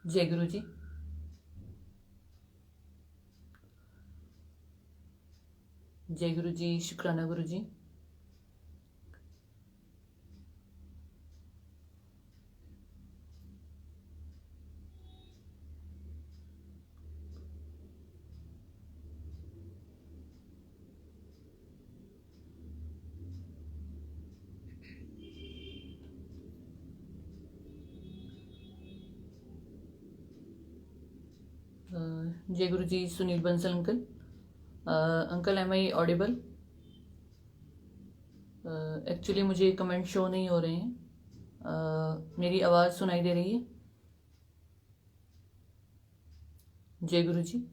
जय गुरु जी। जय गुरु जी, शुक्राना गुरु जी। जय Guru ji, Sunil Bansal uncle. Uncle, am I audible? Actually मुझे कमेंट शो नहीं हो रहे हैं। मेरी आवाज़ सुनाई दे रही है? जय गुरु जी।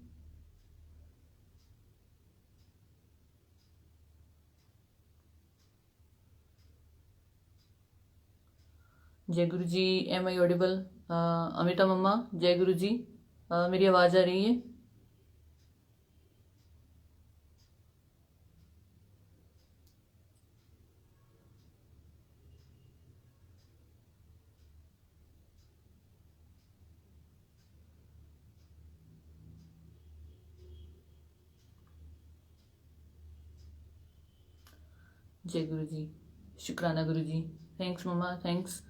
जय गुरु जी, एम आई ऑडिबल? अमिता मम्मा, जय गुरु जी। मेरी आवाज़ आ रही है? जय गुरु जी, शुक्राना गुरु जी। थैंक्स मम्मा, थैंक्स।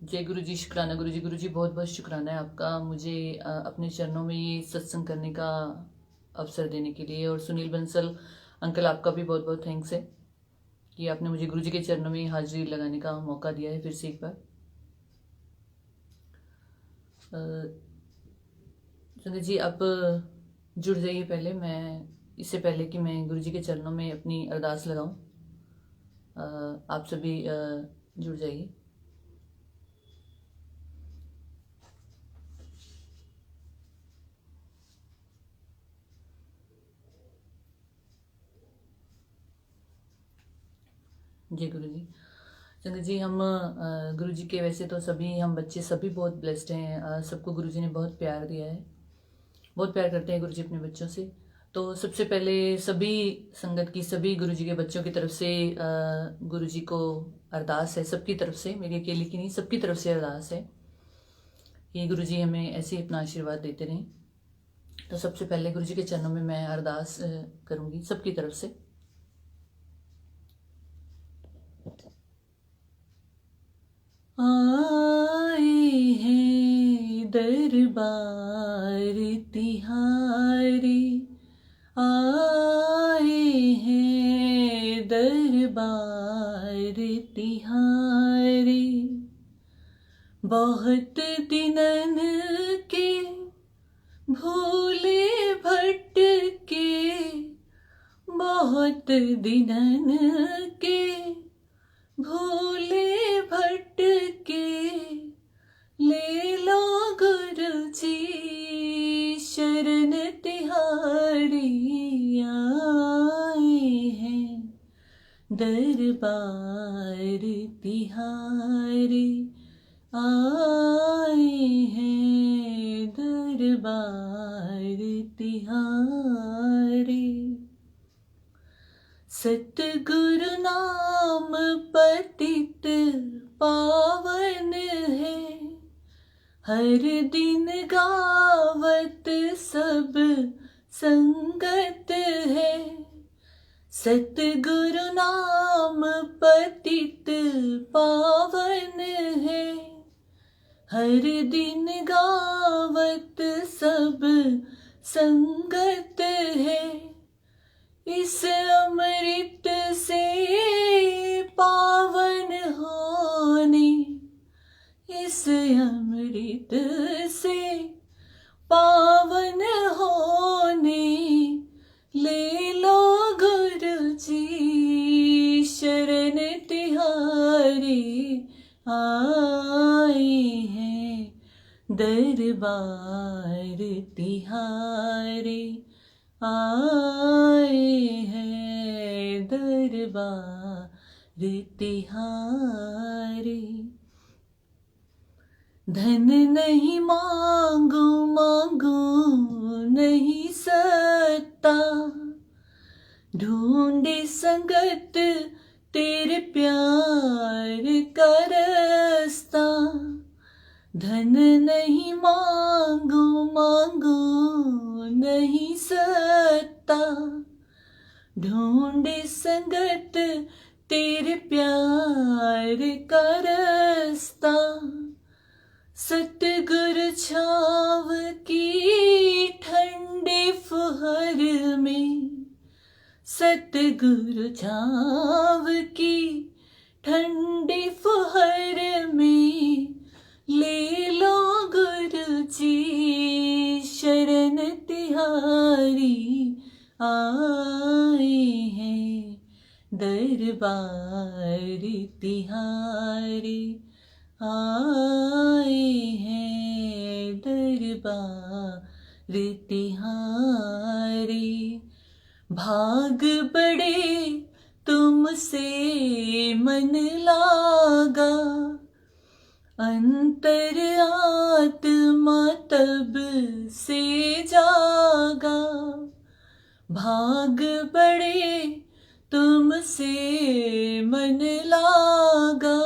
जय गुरु जी, शुक्राना गुरु जी। गुरु जी, बहुत बहुत शुक्राना है आपका मुझे अपने चरणों में ये सत्संग करने का अवसर देने के लिए। और सुनील बंसल अंकल, आपका भी बहुत बहुत थैंक्स है कि आपने मुझे गुरु जी के चरणों में हाजिरी लगाने का मौका दिया है फिर से एक बार। संगत जी, आप जुड़ जाइए। पहले मैं, इससे पहले कि मैं गुरु जी के चरणों में अपनी अरदास लगाऊं, आप सभी जुड़ जाइए। जय गुरु जी। संगत जी, हम गुरु जी के, वैसे तो सभी हम बच्चे सभी बहुत ब्लेस्ड हैं। सबको गुरु जी ने बहुत प्यार दिया है, बहुत प्यार करते हैं गुरु जी अपने बच्चों से। तो सबसे पहले सभी संगत की, सभी गुरु जी के बच्चों की तरफ से गुरु जी को अरदास है, सबकी तरफ से, मेरी अकेली की नहीं, सबकी तरफ से अरदास है कि गुरु जी हमें ऐसे ही अपना आशीर्वाद देते रहें। तो सबसे पहले गुरु जी के चरणों में मैं अरदास करूँगी सबकी तरफ से। आए हैं दरबार तिहारी, आए हैं दरबार तिहारी, बहुत दिनन के भूले भटके, बहुत दिनन के भूले भटके, ले लो गुरु जी शरण तिहारी, आए हैं दरबार तिहारी, आए हैं दरबार तिहारी। सतगुरु नाम पतित पावन है, हर दिन गावत सब संगत है। सतगुरु नाम पतित पावन है, हर दिन गावत सब संगत है। इस अमृत से पावन होने, इस अमृत से पावन होने, ले लो गुरु जी शरण तिहारी, आए हैं दरबार तिहारी, आए हैं दरबार तिहारी। धन नहीं मांगू मांगू नहीं सकता, ढूंढे संगत तेरे प्यार का रास्ता, धन नहीं मांगू मांगू नहीं सकता, ढूंढे संगत तेरे प्यार का रास्ता। सतगुरु छाव की ठंडे फुहार में, सतगुरु छाव की ठंडे फुहार में, ले लो गुरु जी शरण तिहारी। आए हैं दरबार तिहारी, आए हैं दरबार तिहारी। भाग बड़े तुमसे मन लागा, अंतर आत्मा तब से जागा। भाग बड़े तुमसे मन लागा,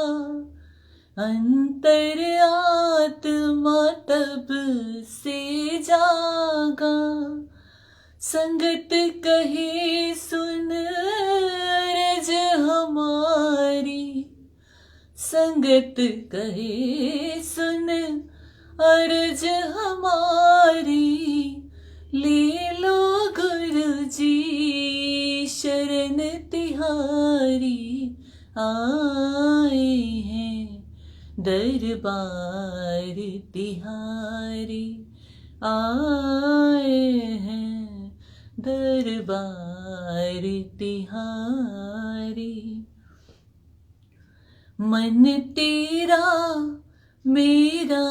अंतर आत्मा तब से जागा। संगत कहे सुन रज हमारी, संगत कहे सुन अर्ज हमारी। ले लो गुरु जी शरण तिहारी, आए हैं दरबार तिहारी, आए हैं दरबार तिहारी। मन तेरा मेरा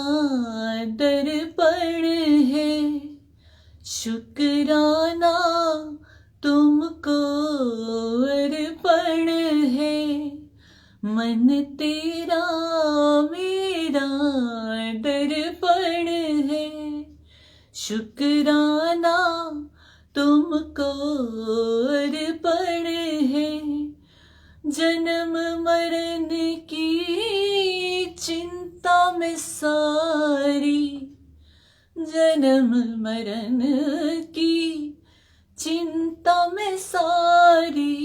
दर्पण है, शुक्राना तुमको अर्पण है। मन तेरा मेरा दर्पण है, शुक्राना तुमको अर्पण है। जन्म मरण की चिंता में सारी, जन्म मरण की चिंता में सारी।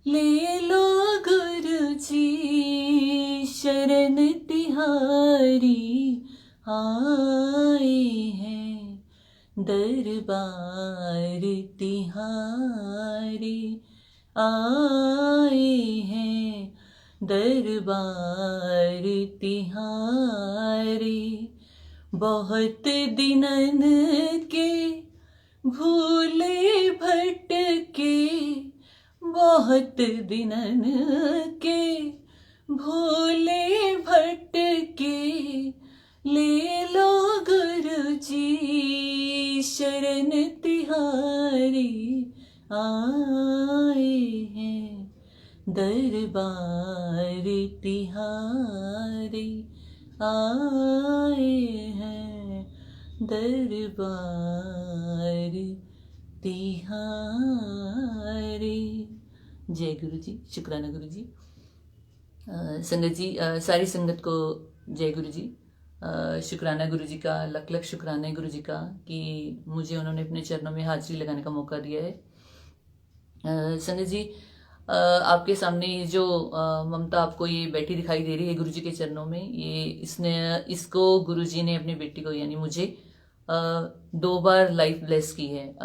ले लो गुरु जी शरण तिहारी, आए हैं दरबार तिहारी, आए हैं दरबार तिहारी। बहुत दिनन के भूले भटके, बहुत दिनन के भूले भटके। ले लो गुरु जी शरण तिहारी, आए हैं दरबार तिहारी, आए हैं दरबार तिहारी। जय गुरु जी, शुक्राना गुरु जी। संगत जी, सारी संगत को जय गुरु जी। शुक्राना गुरु जी का, लख लख शुक्राना है गुरु जी का कि मुझे उन्होंने अपने चरणों में हाजिरी लगाने का मौका दिया है। संगत जी, आपके सामने जो ममता आपको ये बैठी दिखाई दे रही है गुरु जी के चरणों में, ये इसको गुरु जी ने अपनी बेटी को यानी मुझे 2 बार लाइफ ब्लेस की है।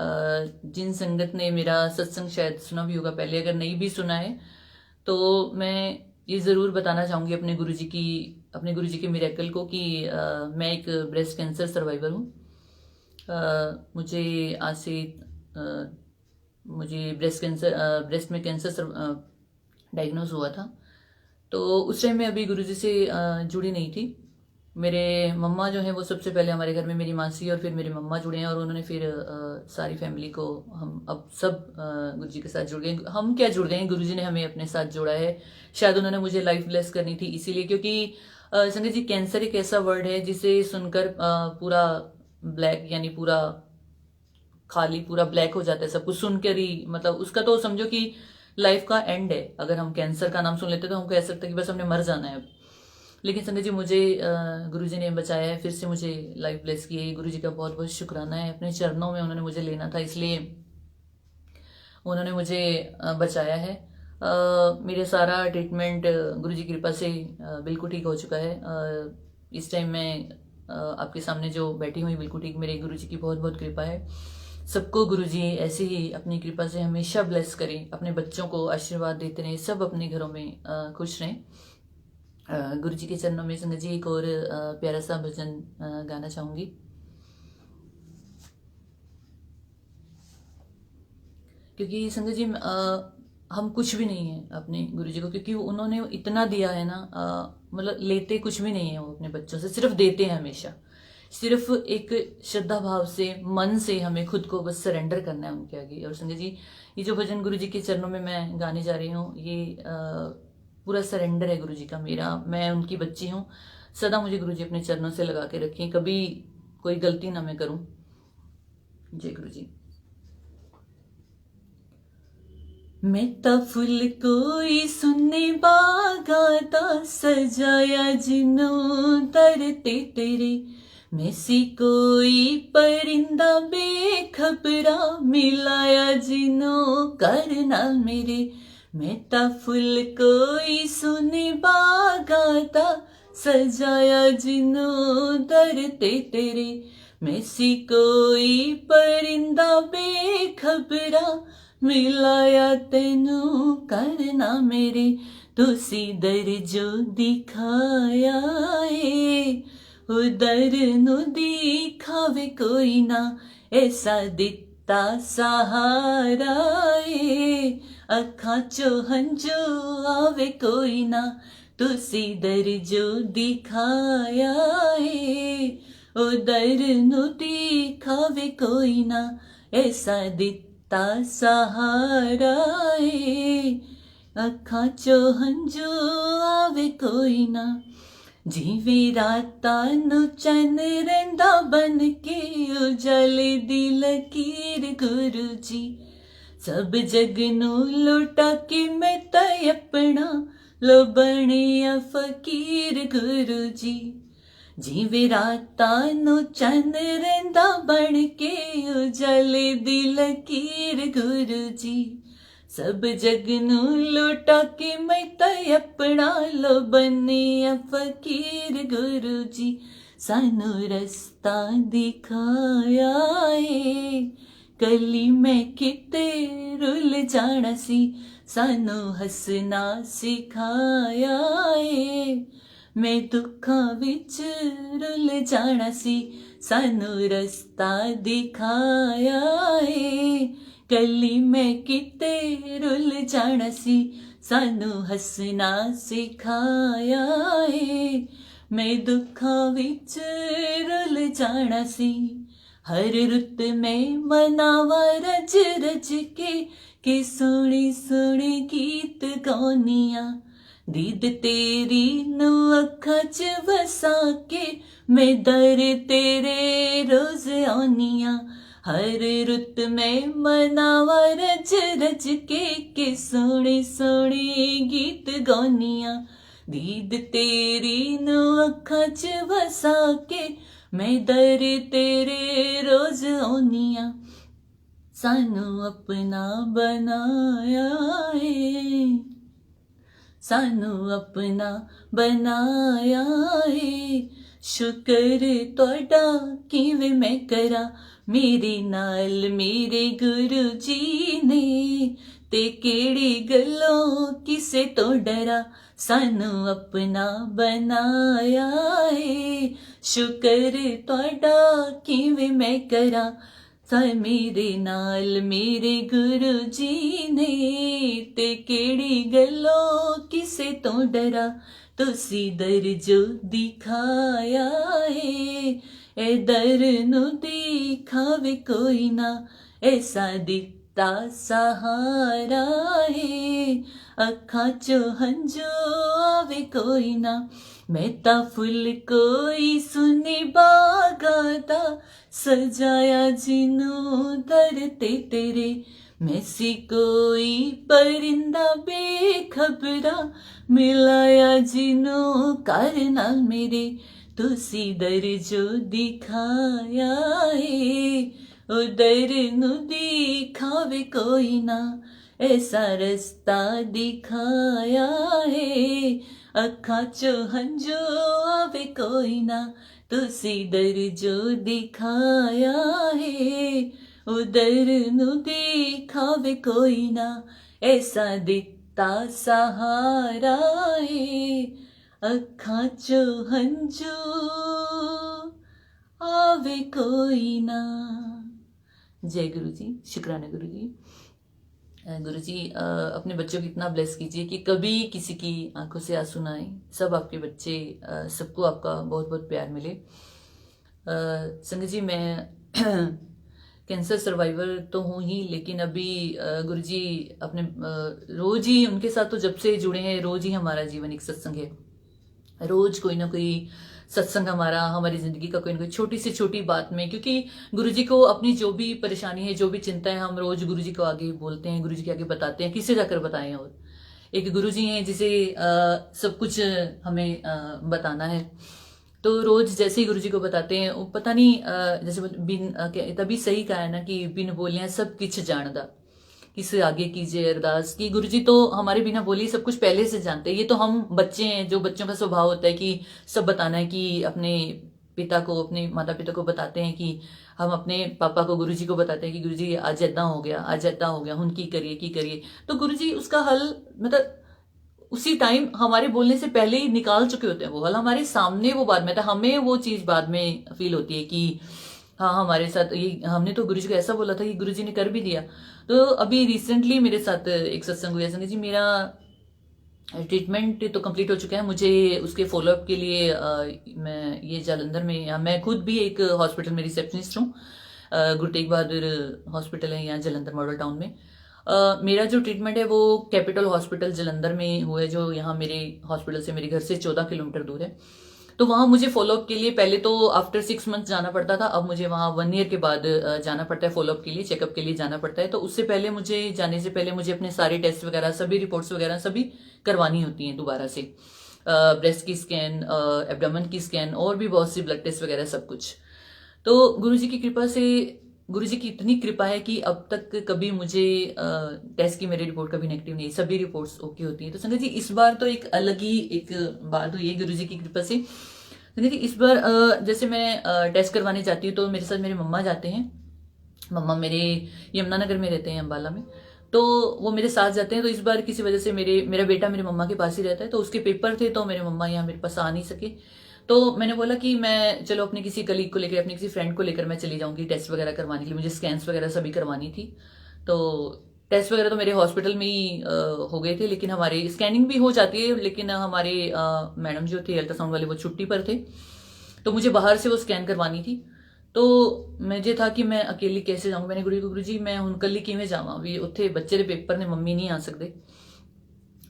जिन संगत ने मेरा सत्संग शायद सुना भी होगा पहले, अगर नहीं भी सुना है तो मैं ये ज़रूर बताना चाहूँगी अपने गुरु जी के मिरेकल को कि मैं एक ब्रेस्ट कैंसर सर्वाइवर हूँ। मुझे ब्रेस्ट में कैंसर डायग्नोज हुआ था। तो उस टाइम मैं अभी गुरुजी से जुड़ी नहीं थी। मेरे मम्मा जो हैं वो सबसे पहले हमारे घर में मेरी मासी और फिर मेरे मम्मा जुड़े हैं, और उन्होंने फिर सारी फैमिली को हम अब सब गुरुजी के साथ जुड़ गए। हम क्या जुड़ गए हैं, गुरुजी ने हमें अपने साथ जोड़ा है। शायद उन्होंने मुझे लाइफ ब्लेस करनी थी इसीलिए, क्योंकि संगत जी कैंसर एक ऐसा वर्ड है जिसे सुनकर पूरा ब्लैक यानी पूरा खाली पूरा ब्लैक हो जाता है सब कुछ सुनकर ही। मतलब उसका तो समझो कि लाइफ का एंड है। अगर हम कैंसर का नाम सुन लेते तो हम कह सकते हैं कि बस हमने मर जाना है अब। लेकिन संगत जी मुझे गुरु जी ने बचाया है, फिर से मुझे लाइफ ब्लेस की है। गुरु जी का बहुत बहुत शुक्राना है। अपने चरणों में उन्होंने मुझे लेना था, इसलिए उन्होंने मुझे बचाया है। मेरा सारा ट्रीटमेंट गुरु जी की कृपा से बिल्कुल ठीक हो चुका है। इस टाइम मैं आपके सामने जो बैठी हुई बिल्कुल ठीक मेरे गुरु जी की बहुत बहुत कृपा है। सबको गुरु जी ऐसे ही अपनी कृपा से हमेशा ब्लेस करें, अपने बच्चों को आशीर्वाद देते रहें, सब अपने घरों में खुश रहें। गुरु जी के चरणों में संगत जी एक और प्यारा सा भजन गाना चाहूँगी। क्योंकि संगत जी हम कुछ भी नहीं है अपने गुरु जी को, क्योंकि उन्होंने इतना दिया है ना, मतलब लेते कुछ भी नहीं है वो अपने बच्चों से, सिर्फ देते हैं हमेशा। सिर्फ एक श्रद्धा भाव से, मन से हमें खुद को बस सरेंडर करना है उनके आगे। और संगत जी ये जो भजन गुरु जी के चरणों में मैं गाने जा रही हूँ, ये पूरा सरेंडर है गुरु जी का मेरा। मैं उनकी बच्ची हूँ, सदा मुझे गुरु जी अपने चरणों से लगा के रखें, कभी कोई गलती ना मैं करूँ। जय गुरु जी। मैं ता फुल कोई सुनने बागाता, सजाया जिनों तरते तेरे। मैं सी कोई परिंदा बेखबरा, मिलाया जिनों करना मेरे। मैं ता फुल कोई सुने बागाता, सजाया जिनों तरते तेरे। मैं सी कोई परिंदा बेखबरा, मिलाया तेनू करना मेरे। तुसी दर जो दिखाया है, उदर नु दिखावे कोई ना, ऐसा दिता सहारा है। अखां चो हंजू आवे कोई ना, तुसी दर जो दिखाया है, उदर नु दिखावे कोई ना, ऐसा दिता सहारा है। अखां चो हंजू आवे कोई ना। जीवे राता नु चन रहिंदा बन के, उजाले दी लकीर गुरु जी। सब जग नू लुटा के मैं ता अपना, लो बनिया फकीर गुरु जी। जीवे राता नु चन रहिंदा बन के, उजाले दी लकीर गुरु जी। सब जग नू लुटा के मैं ता अपना, लो बनिया फकीर गुरु जी। सानू रस्ता दिखाया है, कली मैं किते रुल जाना सी। सानू हसना सिखाया है, मैं दुखां विच रुल जाना सी। सानू रस्ता दिखाया है, कली मैं किते रुल जाना सी। सानू हसना सिखाया है, मैं दुखां विच रुल जाना सी। हर रुत में मनावा रज रज के सोहने सोहने गीत गाउनिया। दीद तेरी नू अखां च वसा के, मैं दर तेरे रोज आनिया। हर रुत में मनावा रज रज के सोहने सोहने गीत गाउनिया। दीद तेरी नू अखां च वसा के, मैं दर तेरे रोज आनिया। सानू अपना बनाया है, सानू अपना बनाया है। शुक्र तुहाडा किवें मैं करा, मेरे नाल मेरे गुरु जी ने। ते केड़ी गल्लों किसे तो डरा, सानू अपना बनाया है। शुक्र तुहाडा किवें मैं करा, मेरे नाल मेरे गुरु जी ने। ते केड़ी गल्लों किसे तो डरा, तुसी दर जो दिखाया है, ए दर नू दिखावे कोई ना, ऐसा दिता सहारा है। अखां चो हंजू आवे कोई ना, मैं ता फुल कोई सुने बागाता, सजाया जिनू दर ते तेरे। मैं सी कोई परिंदा बेखबरा मिलाया जिनों कारना मेरे तुसी दर जो दिखाया है उधर नु दिखावे कोई ना ऐसा रास्ता दिखाया है अखा चो हंजो आवे कोई ना तुसी दर जो दिखाया है उधर नु दिखावे कोई ना ऐसा दिता सहारा है अखा चो हंजो आवे कोई ना। जय गुरु जी। शुक्राना गुरु जी। गुरु जी अपने बच्चों को इतना ब्लेस कीजिए कि कभी किसी की आंखों से आंसू ना आए। सब आपके बच्चे सबको आपका बहुत बहुत प्यार मिले। संगत जी मैं कैंसर सर्वाइवर तो हूँ ही, लेकिन अभी गुरु जी अपने रोज ही उनके साथ तो जब से जुड़े हैं रोज ही हमारा जीवन एक सत्संग है। रोज कोई ना कोई सत्संग हमारी जिंदगी का कोई ना कोई छोटी से छोटी बात में, क्योंकि गुरुजी को अपनी जो भी परेशानी है जो भी चिंता है हम रोज गुरुजी को आगे बोलते हैं, गुरुजी के आगे बताते हैं। किससे जाकर बताएं? और एक गुरुजी हैं जिसे सब कुछ हमें बताना है, तो रोज जैसे ही गुरुजी को बताते हैं वो पता नहीं जैसे बिन तभी सही कहा है ना कि बिन बोलिया सब किछ जानदा, किसे आगे कीजिए अरदास की। गुरुजी तो हमारे बिना बोले सब कुछ पहले से जानते हैं। ये तो हम बच्चे हैं, जो बच्चों का स्वभाव होता है कि सब बताना है, कि अपने पिता को अपने माता पिता को बताते हैं, कि हम अपने पापा को गुरुजी को बताते हैं कि गुरुजी आज ऐदा हो गया, आज ऐदा हो गया, हुन की करिए। तो गुरुजी उसका हल मतलब उसी टाइम हमारे बोलने से पहले ही निकाल चुके होते हैं वो हल हमारे सामने। वो बाद में था, हमें वो चीज बाद में फील होती है कि हाँ हमारे साथ ये हमने तो गुरुजी को ऐसा बोला था कि गुरुजी ने कर भी दिया। तो अभी रिसेंटली मेरे साथ एक सत्संग हुआ संगत जी। मेरा ट्रीटमेंट तो कंप्लीट हो चुका है, मुझे उसके फॉलोअप के लिए मैं ये जालंधर में, मैं खुद भी एक हॉस्पिटल में रिसेप्शनिस्ट हूँ। गुरु तेग बहादुर हॉस्पिटल है यहाँ जलंधर मॉडल टाउन में। मेरा जो ट्रीटमेंट है वो कैपिटल हॉस्पिटल जलंधर में हुआ है, जो यहाँ मेरे हॉस्पिटल से मेरे घर से 14 किलोमीटर दूर है। तो वहां मुझे फॉलोअप के लिए पहले तो आफ्टर 6 मंथ जाना पड़ता था, अब मुझे वहां 1 ईयर के बाद जाना पड़ता है फॉलोअप के लिए, चेकअप के लिए जाना पड़ता है। तो उससे पहले मुझे जाने से पहले मुझे अपने सारे टेस्ट वगैरह सभी रिपोर्ट्स वगैरह सभी करवानी होती हैं दोबारा से, ब्रेस्ट की स्कैन, एब्डोमेन की स्कैन और भी बहुत सी ब्लड टेस्ट वगैरह सब कुछ। तो गुरुजी की कृपा से, गुरुजी की इतनी कृपा है कि अब तक कभी मुझे टेस्ट की मेरी रिपोर्ट कभी नेगेटिव नहीं, सभी रिपोर्ट्स ओके होती हैं। तो संगत जी इस बार तो एक अलग ही एक बात हुई है गुरुजी की कृपा से। संगत जी इस बार जैसे मैं टेस्ट करवाने जाती हूँ तो मेरे साथ मेरे मम्मा जाते हैं। मम्मा मेरे यमुनानगर में रहते हैं, अम्बाला में, तो वो मेरे साथ जाते हैं। तो इस बार किसी वजह से मेरा बेटा मेरे मम्मा के पास ही रहता है, तो उसके पेपर थे तो मेरे मम्मा यहाँ मेरे पास आ नहीं सके। तो मैंने बोला कि मैं चलो अपने किसी कलीग को लेकर, अपने किसी फ्रेंड को लेकर मैं चली जाऊंगी टेस्ट वगैरह करवाने के लिए, मुझे स्कैन्स वगैरह सभी करवानी थी। तो टेस्ट वगैरह तो मेरे हॉस्पिटल में ही हो गए थे, लेकिन हमारे स्कैनिंग भी हो जाती है, लेकिन हमारे मैडम जो थे अल्ट्रासाउंड वाले वो छुट्टी पर थे, तो मुझे बाहर से वो स्कैन करवानी थी। तो मुझे था कि मैं अकेली कैसे जाऊँ। मैंने गुरु जी मैं हुन कली किवें जावां, भी उत्थे बच्चे दे पेपर ने, मम्मी नहीं आ सकते,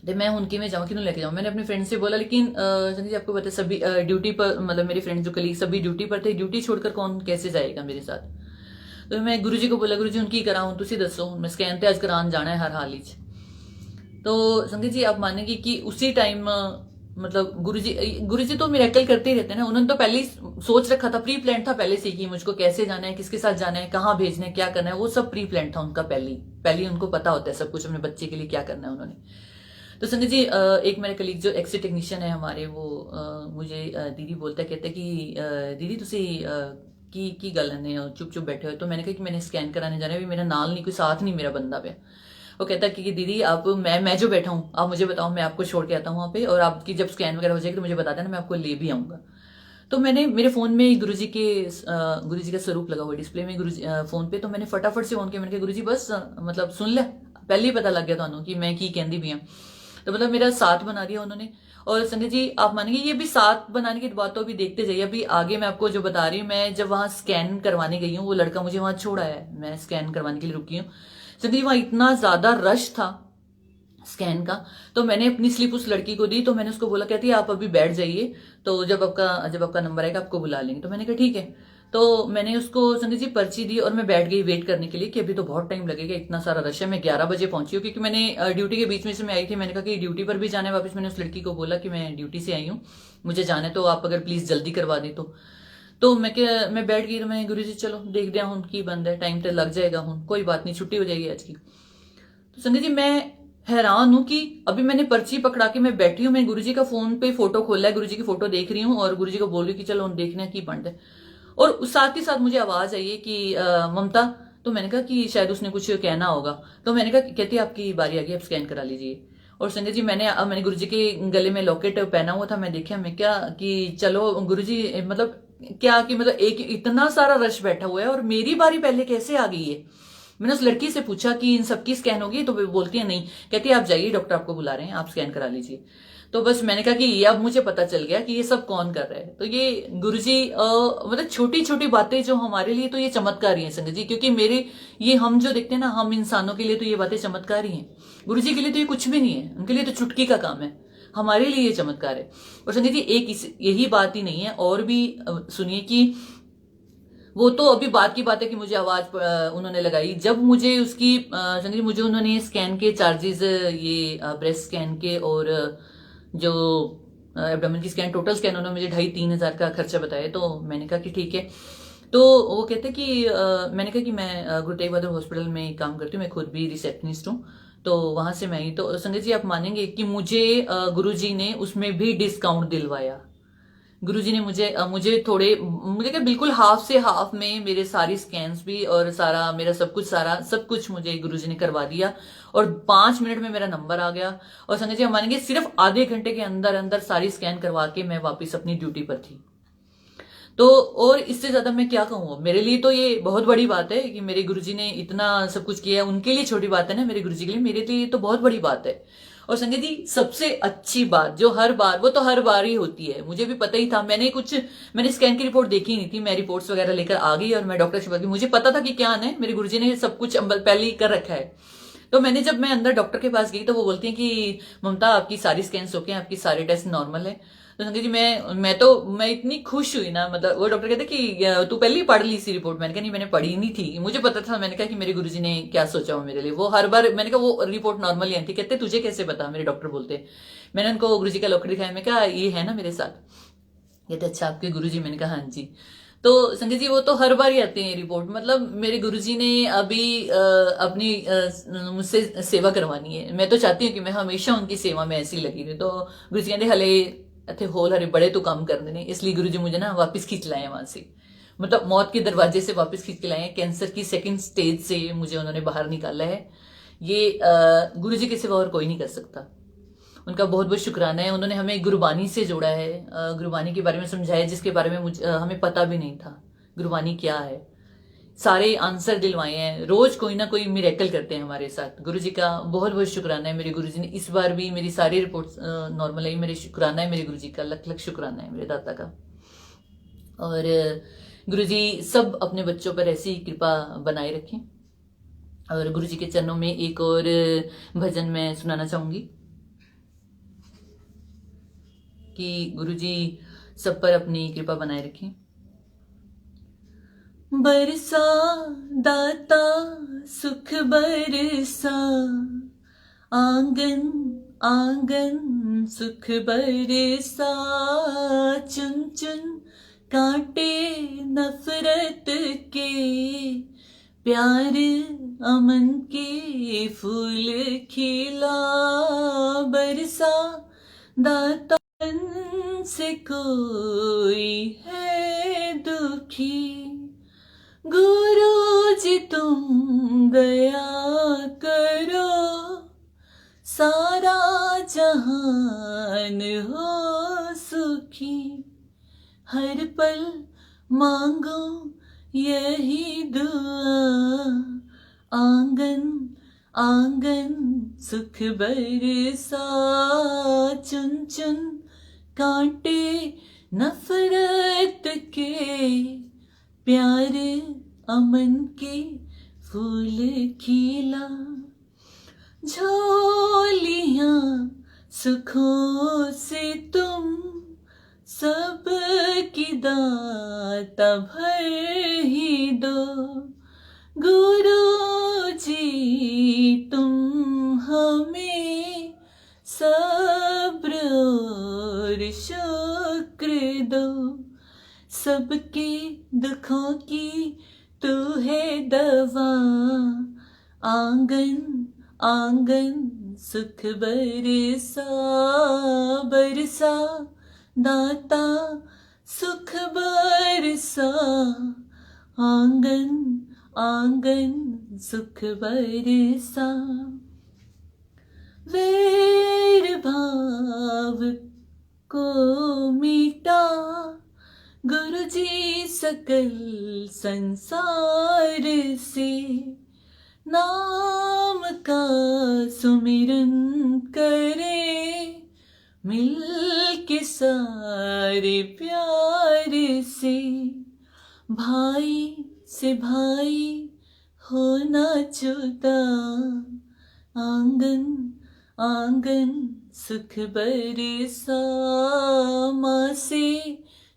तो मैं हुन किवें जाऊँ, किनू लेके जाऊँ। मैंने अपने फ्रेंड से बोला, लेकिन संजय जी आपको पता है सभी ड्यूटी पर, मतलब मेरे फ्रेंड जो कलीग सभी ड्यूटी पर थे, ड्यूटी छोड़कर कौन कैसे जाएगा मेरे साथ। तो मैं गुरुजी को बोला, गुरुजी उनकी कराऊं, तुसी दसो, मैं स्कैन ते अज करान जाना है हर हाल ही। तो संगत जी आप मानेंगे कि उसी टाइम मतलब गुरुजी तो मिरेकल करते ही रहते हैं ना। उन्होंने तो पहले ही सोच रखा था, प्री प्लान था पहले से कि मुझको कैसे जाना है, किसके साथ जाना है, कहाँ भेजना है, क्या करना है, वो सब प्री प्लान था उनका पहले ही उनको पता होता है सब कुछ अपने बच्चे के लिए क्या करना है उन्होंने। तो संजय जी एक मेरे कलीग जो एक्सरे टेक्नीशियन है हमारे, वो मुझे दीदी बोलता है, कहते कि दीदी तुसी की गल ने चुप बैठे हो। तो मैंने कहा कि मैंने स्कैन कराने जाना है, भी मेरा नाल नहीं, कोई साथ नहीं मेरा बंदा पे। वो कहता है कि दीदी आप मैं जो बैठा हूँ आप मुझे बताओ, मैं आपको छोड़ के आता हूँ वहाँ पे, और आपकी जब स्कैन वगैरह हो जाएगी तो मुझे बता देना, मैं आपको ले भी आऊँगा। तो मैंने मेरे फोन में गुरुजी का स्वरूप लगा हुआ डिस्प्ले में गुरुजी फोन पे, तो मैंने फटाफट से फोन किया, मैंने कहा गुरुजी बस मतलब सुन ले, पहले ही पता लग गया थानू कि मैं की कहती भी हूँ। तो मतलब मेरा साथ बना दिया उन्होंने। और संजय जी आप मानेंगे ये भी साथ बनाने की बात तो अभी देखते जाइए, अभी आगे मैं आपको जो बता रही हूँ। मैं जब वहां स्कैन करवाने गई हूँ, वो लड़का मुझे वहां छोड़ा है, मैं स्कैन करवाने के लिए रुकी हूँ। संजय जी वहां इतना ज्यादा रश था स्कैन का, तो मैंने अपनी स्लिप उस लड़की को दी। तो मैंने उसको बोला, कहती है आप अभी बैठ जाइए, तो जब आपका नंबर आएगा आपको बुला लेंगे। तो मैंने कहा ठीक है। तो मैंने उसको संगीत जी पर्ची दी और मैं बैठ गई वेट करने के लिए कि अभी तो बहुत टाइम लगेगा, इतना सारा रश है। मैं 11 बजे पहुंची हूँ क्योंकि मैंने ड्यूटी के बीच में से मैं आई थी। मैंने कहा कि ड्यूटी पर भी जाना है वापस। मैंने उस लड़की को बोला कि मैं ड्यूटी से आई हूँ, मुझे जाना है, तो आप अगर प्लीज जल्दी करवा दी तो मैं बैठ गई। तो मैं गुरु जी चलो देख दिया हूँ की बंद है, टाइम तो लग जाएगा हूँ, कोई बात नहीं, छुट्टी हो जाएगी आज की। तो संगीत जी मैं हैरान हूं कि अभी मैंने पर्ची पकड़ा के मैं बैठी हूँ, मैं गुरुजी का फोन पे फोटो खोला है, गुरुजी की फोटो देख रही हूँ और गुरुजी को बोल रही हूँ कि चलो देखने की बंद है। और साथ ही साथ मुझे आवाज आई है कि ममता। तो मैंने कहा कि शायद उसने कुछ कहना होगा। तो मैंने कहा कहती आपकी बारी आ गई, आप स्कैन करा लीजिए। और संजय जी मैंने गुरुजी के गले में लॉकेट पहना हुआ था। मैं देखा मैं क्या कि चलो गुरुजी मतलब क्या कि मतलब एक इतना सारा रश बैठा हुआ है और मेरी बारी पहले कैसे आ गई है। मैंने उस लड़की से पूछा कि इन सबकी स्कैन होगी, तो बोलती है नहीं, कहती है आप जाइए डॉक्टर आपको बुला रहे हैं, आप स्कैन करा लीजिए। तो बस मैंने कहा कि ये अब मुझे पता चल गया कि ये सब कौन कर रहा है। तो ये गुरुजी मतलब छोटी छोटी बातें जो हमारे लिए तो ये चमत्कारी है संगत जी, क्योंकि मेरे ये हम जो देखते हैं ना, हम इंसानों के लिए तो ये बातें चमत्कारी हैं, गुरुजी के लिए तो ये कुछ भी नहीं है, उनके लिए तो चुटकी का काम है, हमारे लिए ये चमत्कार है। और संगत जी एक यही बात ही नहीं है, और भी सुनिए कि वो तो अभी बात की बात है कि मुझे आवाज उन्होंने लगाई जब मुझे उसकी संजय जी मुझे उन्होंने स्कैन के चार्जेस ये ब्रेस्ट स्कैन के और जो एब्डोमेन की स्कैन टोटल स्कैन उन्होंने मुझे 2,500-3,000 का खर्चा बताया। तो मैंने कहा कि ठीक है। तो वो कहते कि मैंने कहा कि मैं गुरु तेग बहादुर हॉस्पिटल में काम करती हूँ, मैं खुद भी रिसेप्शनिस्ट हूँ, तो वहां से मैं ही। तो संजय जी आप मानेंगे कि मुझे गुरुजी ने उसमें भी डिस्काउंट दिलवाया। गुरुजी ने मुझे थोड़े मुझे क्या बिल्कुल हाफ से हाफ में मेरे सारी स्कैन्स भी और सारा मेरा सब कुछ मुझे गुरुजी ने करवा दिया और 5 मिनट में मेरा नंबर आ गया। और संजय जी हम मानेंगे सिर्फ आधे घंटे के अंदर अंदर सारी स्कैन करवा के मैं वापस अपनी ड्यूटी पर थी। तो और इससे ज्यादा मैं क्या कहूँ, मेरे लिए तो ये बहुत बड़ी बात है कि मेरे गुरुजी ने इतना सब कुछ किया है। उनके लिए छोटी बात है ना, मेरे गुरुजी के लिए, मेरे लिए तो बहुत बड़ी बात है। और संजय जी सबसे अच्छी बात जो हर बार वो तो हर बार ही होती है, मुझे भी पता ही था। मैंने स्कैन की रिपोर्ट देखी नहीं थी, मैं रिपोर्ट्स वगैरह लेकर आ गई और मैं डॉक्टर से बात, मुझे पता था कि क्या है, मेरे गुरुजी ने सब कुछ पहले ही कर रखा है। तो जब मैं अंदर डॉक्टर के पास गई तो वो बोलती है कि ममता आपकी सारी स्कैन्स ओके हैं, आपकी सारे टेस्ट नॉर्मल है। तो संजय जी मैं इतनी खुश हुई ना, मतलब वो डॉक्टर कहते कि तू पहले ही पढ़ ली इसी रिपोर्ट। मैंने कहा नहीं मैंने पढ़ी नहीं थी, मुझे पता था। मैंने कहा कि मेरे गुरुजी ने क्या सोचा हो मेरे लिए, वो हर बार मैंने कहा वो रिपोर्ट नॉर्मल ही आई थी। कहते तुझे कैसे पता, मेरे डॉक्टर बोलते। मैंने उनको गुरुजी का लॉकेट दिखाया, मैं कहा ये है ना मेरे साथ, कहते अच्छा आपके गुरुजी। मैंने कहा हाँ जी। तो संजय जी वो तो हर बार ही आते हैं रिपोर्ट, मतलब मेरे गुरुजी ने अभी अपनी मुझसे सेवा करवानी है। मैं तो चाहती हूँ कि मैं हमेशा उनकी सेवा में ऐसी लगी रही। तो गुरुजी कहते हले इतने होल हरे बड़े तो काम करने ने, इसलिए गुरुजी मुझे ना वापस खींच लाए वहां से, मतलब मौत के दरवाजे से वापस खींच के लाए। कैंसर की 2nd स्टेज से मुझे उन्होंने बाहर निकाला है। ये गुरुजी के सिवा और कोई नहीं कर सकता। उनका बहुत बहुत शुक्राना है। उन्होंने हमें गुरबानी से जोड़ा है, गुरबानी के बारे में समझाया जिसके बारे में हमें पता भी नहीं था गुरबानी क्या है। सारे आंसर दिलवाए हैं, रोज कोई ना कोई मिरेकल करते हैं हमारे साथ। गुरुजी का बहुत बहुत शुक्राना है। मेरे गुरुजी ने इस बार भी मेरी सारी रिपोर्ट्स नॉर्मल आई। मेरे शुक्राना है मेरे गुरुजी का, लख लख शुक्राना है मेरे दाता का। और गुरुजी सब अपने बच्चों पर ऐसी कृपा बनाए रखें। और गुरुजी के चरणों में एक और भजन मैं सुनाना चाहूंगी कि गुरुजी सब पर अपनी कृपा बनाए रखें। बरसा दाता सुख बरसा, आंगन आंगन सुख बरसा, चुन चुन कांटे नफरत के, प्यार अमन के फूल खिला। बरसा दाता से कोई है दुखी, गुरु जी तुम दया करो, सारा जहान हो सुखी। हर पल मांगो यही दुआ, आंगन आंगन सुख बरसा, चुन चुन कांटे नफरत के, प्यार अमन के फूल खिला। झोलियां सुखों से तुम सब की दाता भर ही दो। गुरु जी तुम हमें सब्र और शुक्र दो। सबके दुखों की तू है दवा। आंगन आंगन सुख बरसा बरसा। दाता सुख बरसा। आंगन आंगन सुख बरसा। वैर भाव को मिटा गुरु जी सकल संसार से। नाम का सुमिरन करे मिल के सारे प्यार से। भाई से भाई होना जुदा। आंगन आंगन सुख बरसा। माँ से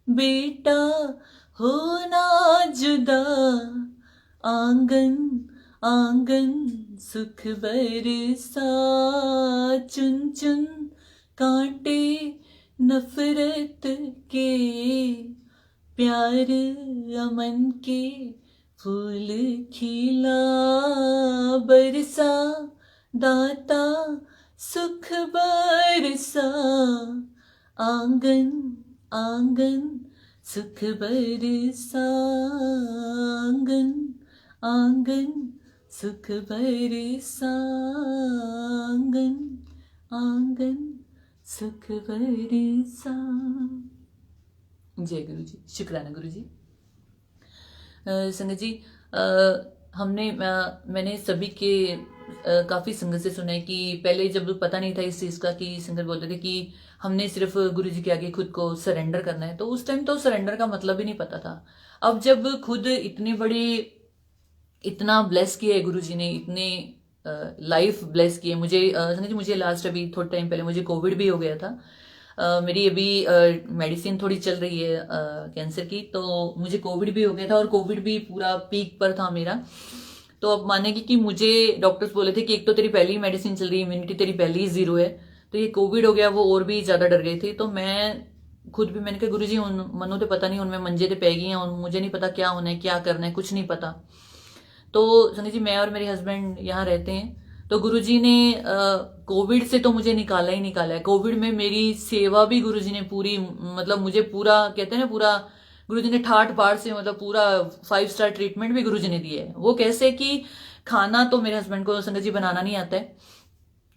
बेटा होना जुदा। आंगन आंगन सुख बरसा। चुन चुन कांटे नफरत के प्यार अमन के फूल खिला बरसा। दाता सुख बरसा। आंगन आंगन सुख बरसा। आंगन आंगन सुख बरसा। आंगन आंगन सुख बरसा। जय गुरु जी। शुक्राना गुरु जी। संगत जी, मैंने सभी के काफ़ी संगत से सुना है कि पहले जब पता नहीं था इस चीज़ का, कि संगत बोलते थे कि हमने सिर्फ गुरु जी के आगे खुद को सरेंडर करना है, तो उस टाइम तो सरेंडर का मतलब ही नहीं पता था। अब जब खुद इतने बड़े इतना ब्लेस किया है गुरु जी ने, इतने लाइफ ब्लेस किए मुझे। संगत जी, मुझे लास्ट अभी थोड़े टाइम पहले मुझे कोविड भी हो गया था। मेरी अभी मेडिसिन थोड़ी चल रही है कैंसर की, तो मुझे कोविड भी हो गया था और कोविड भी पूरा पीक पर था मेरा। तो अब माने कि मुझे डॉक्टर्स बोले थे कि एक तो तेरी पहली मेडिसिन चल रही है, इम्यूनिटी तेरी पहली ही 0 है, तो ये कोविड हो गया, वो और भी ज़्यादा डर गई थी। तो मैं खुद भी, मैंने कहा गुरु जी उन मनो तो पता नहीं उनमें मंजे ते पैगी हैं, मुझे नहीं पता क्या होना है क्या करना है, कुछ नहीं पता। तो संजय जी, मैं और मेरे हस्बैंड यहाँ रहते हैं, तो गुरुजी ने कोविड से तो मुझे निकाला ही निकाला है। कोविड में मेरी सेवा भी गुरुजी ने पूरी, मतलब मुझे पूरा कहते हैं ना, पूरा गुरुजी ने ठाट बाट से, मतलब पूरा 5 स्टार ट्रीटमेंट भी गुरुजी ने दिया है। वो कैसे कि खाना तो मेरे हस्बैंड को संगत जी बनाना नहीं आता है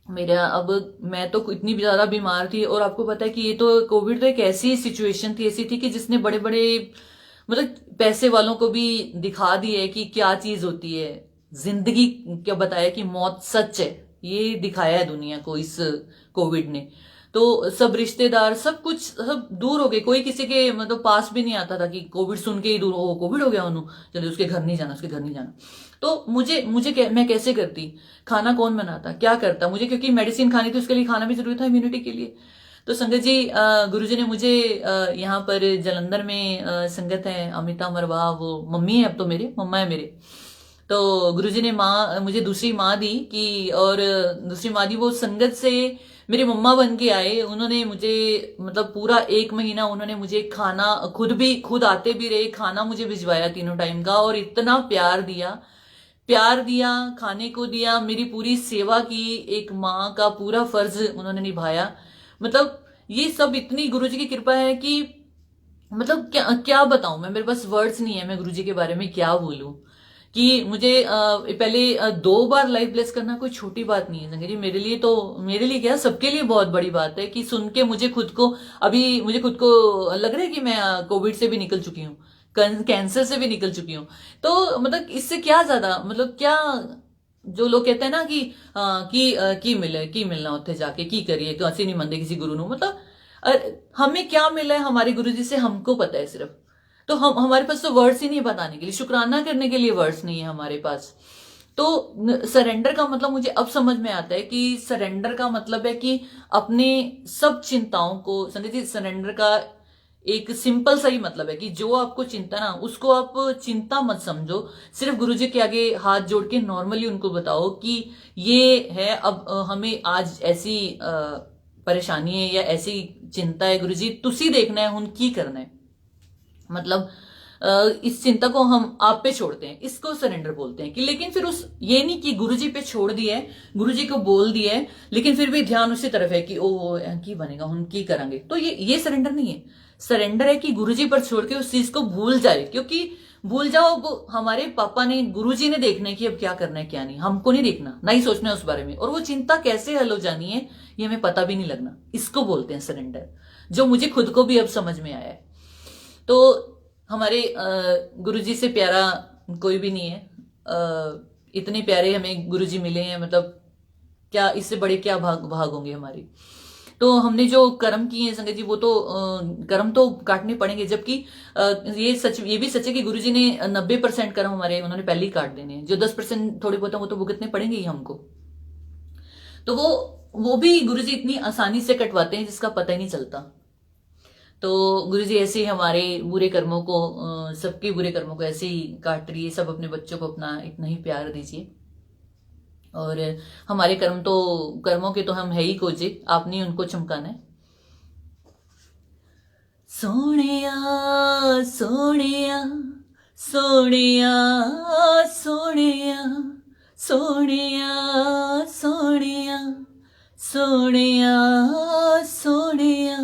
मेरा। अब मैं तो इतनी ज्यादा बीमार थी, और आपको पता है कि ये तो कोविड तो एक ऐसी सिचुएशन थी, ऐसी थी कि जिसने बड़े बड़े मतलब पैसे वालों को भी दिखा दी है कि क्या चीज होती है जिंदगी, क्या बताया कि मौत सच है, ये दिखाया है दुनिया को इस कोविड ने। तो सब रिश्तेदार सब कुछ सब दूर हो गए, कोई किसी के मतलब पास भी नहीं आता था कि कोविड सुन के ही दूर, ओ कोविड हो गया उन्होंने, चलो उसके घर नहीं जाना, उसके घर नहीं जाना। तो मैं कैसे करती, खाना कौन बनाता, क्या करता मुझे, क्योंकि मेडिसिन खानी थी, उसके लिए खाना भी जरूरी था इम्यूनिटी के लिए। तो संगत जी, गुरुजी ने मुझे यहाँ पर जलंधर में संगत है अमिता मरवा, वो मम्मी है, अब तो मेरे मम्मा है मेरे। तो गुरुजी ने मुझे दूसरी माँ दी कि, और दूसरी माँ दी, वो संगत से मेरी मम्मा बन के आए। उन्होंने मुझे मतलब पूरा 1 महीना उन्होंने मुझे खाना खुद आते भी रहे, खाना मुझे भिजवाया 3 टाइम का, और इतना प्यार दिया, खाने को दिया, मेरी पूरी सेवा की, एक माँ का पूरा फर्ज उन्होंने निभाया। मतलब ये सब इतनी गुरुजी की कृपा है कि मतलब क्या बताऊं मैं, मेरे पास वर्ड्स नहीं है, मैं गुरुजी के बारे में क्या बोलूं। कि मुझे पहले 2 बार लाइफ ब्लेस करना कोई छोटी बात नहीं है संगत जी, मेरे लिए क्या, सबके लिए बहुत बड़ी बात है। कि सुन के मुझे खुद को लग रहा है कि मैं कोविड से भी निकल चुकी हूँ, कैंसर से भी निकल चुकी हूँ। तो मतलब इससे क्या ज्यादा, मतलब क्या, जो लोग कहते हैं ना कि मिलना उत्थे जाके की करिए, तो असि नहीं मनते किसी गुरु नु, मतलब हमें क्या मिला है हमारे गुरु जी से, हमको पता है सिर्फ। तो हमारे पास तो वर्ड्स ही नहीं बताने के लिए, शुक्राना करने के लिए वर्ड्स नहीं है हमारे पास। तो सरेंडर का मतलब मुझे अब समझ में आता है कि सरेंडर का मतलब है कि अपने सब चिंताओं को, संजय जी, सरेंडर का एक सिंपल सा ही मतलब है कि जो आपको चिंता ना, उसको आप चिंता मत समझो। सिर्फ गुरुजी के आगे हाथ जोड़ के नॉर्मली उनको बताओ कि ये है, अब हमें आज ऐसी परेशानी है या ऐसी चिंता है, गुरुजी तुसी देखना है, हुन की करना है। मतलब इस चिंता को हम आप पे छोड़ते हैं, इसको सरेंडर बोलते हैं। कि लेकिन फिर उस ये नहीं कि गुरुजी पे छोड़ दिया है, गुरुजी को बोल दिया है, लेकिन फिर भी ध्यान उसी तरफ है कि ओ की बनेगा, हम की करेंगे, तो ये सरेंडर नहीं है। सरेंडर है कि गुरुजी पर छोड़ के उस चीज को भूल जाए, क्योंकि भूल जाओ, अब हमारे पापा ने, गुरुजी ने देखना है कि अब क्या करना है क्या नहीं, हमको नहीं देखना, ना ही सोचना है उस बारे में। और वो चिंता कैसे हल हो जानी है ये हमें पता भी नहीं लगना, इसको बोलते हैं सरेंडर, जो मुझे खुद को भी अब समझ में आया है। तो हमारे गुरुजी से प्यारा कोई भी नहीं है। इतने प्यारे हमें गुरुजी मिले हैं, मतलब क्या इससे बड़े क्या भाग होंगे हमारे। तो हमने जो कर्म किए हैं संगत जी, वो तो कर्म तो काटने पड़ेंगे। जबकि ये भी सच है कि गुरुजी ने 90% कर्म हमारे उन्होंने पहले ही काट देने हैं। जो 10% थोड़े बहुत वो तो भुगतने पड़ेंगे ही हमको। तो वो भी गुरुजी इतनी आसानी से कटवाते हैं जिसका पता ही नहीं चलता। तो गुरुजी ऐसे ही हमारे बुरे कर्मों को, सबके बुरे कर्मों को ऐसे ही काट रही है। सब अपने बच्चों को अपना इतना ही प्यार दीजिए। और हमारे कर्मों के तो हम है ही खोजे, आपने उनको चमकाना है। सोनिया सोनिया सोनिया सोनिया सोनिया सोनिया सोनिया सोनिया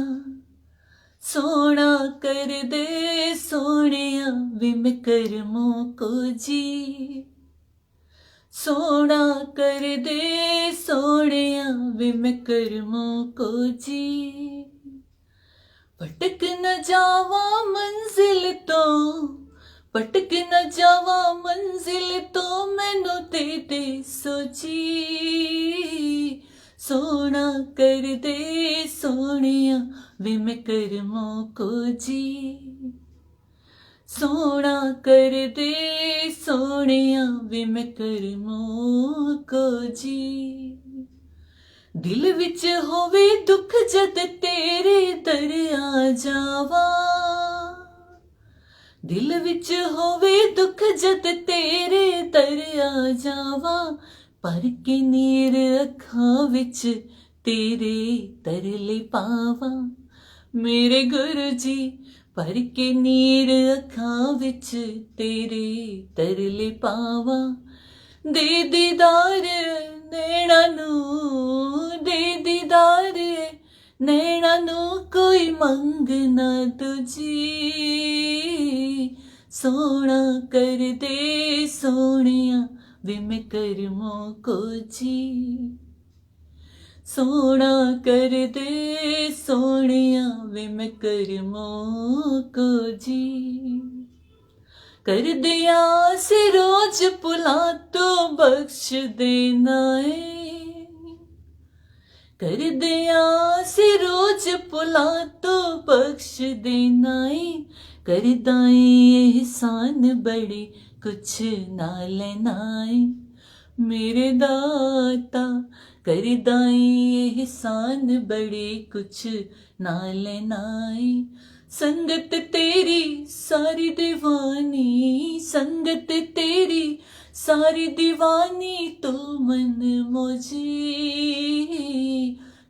सोना कर दे सोनिया वे मैं कर्मों को जी। सोना कर दे सोनिया वे मैं कर्मों को जी। पटक न जावा मंजिल तो, पटक न जावा मंजिल तो मैनू दे दे सोची। सोना कर दे सोनिया वे मैं कर्मों को जी। सोना कर दे सोनिया वे मैं कर्मों को जी। दिल विच होवे दुख जद तेरे दर आ जावा। दिल विच होवे दुख जद तेरे दर आ जावा। पर के नीर अखां विच तेरे तरले पावा। मेरे गुरु जी पर के नीर अखां विच तेरे तरले पावा। दे दीदार नैना नू, दे दीदार नैना नू कोई मंग ना तुझी। सोना कर दे सोनिया वे मैं कर्मों को जी। सोना कर दे सोनिया वे मैं कर्मों को जी। कर दिया से रोज पुला तो बख्श देना है। कर दिया से रोज पुला तो बख्श देना है। कर दाए एहसान बड़े कुछ ना लेना है। मेरे दाता कर दाए एहसान बड़े कुछ ना लेना है। संगत तेरी सारी दीवानी, संगत तेरी सारी दीवानी तो मन मुझे।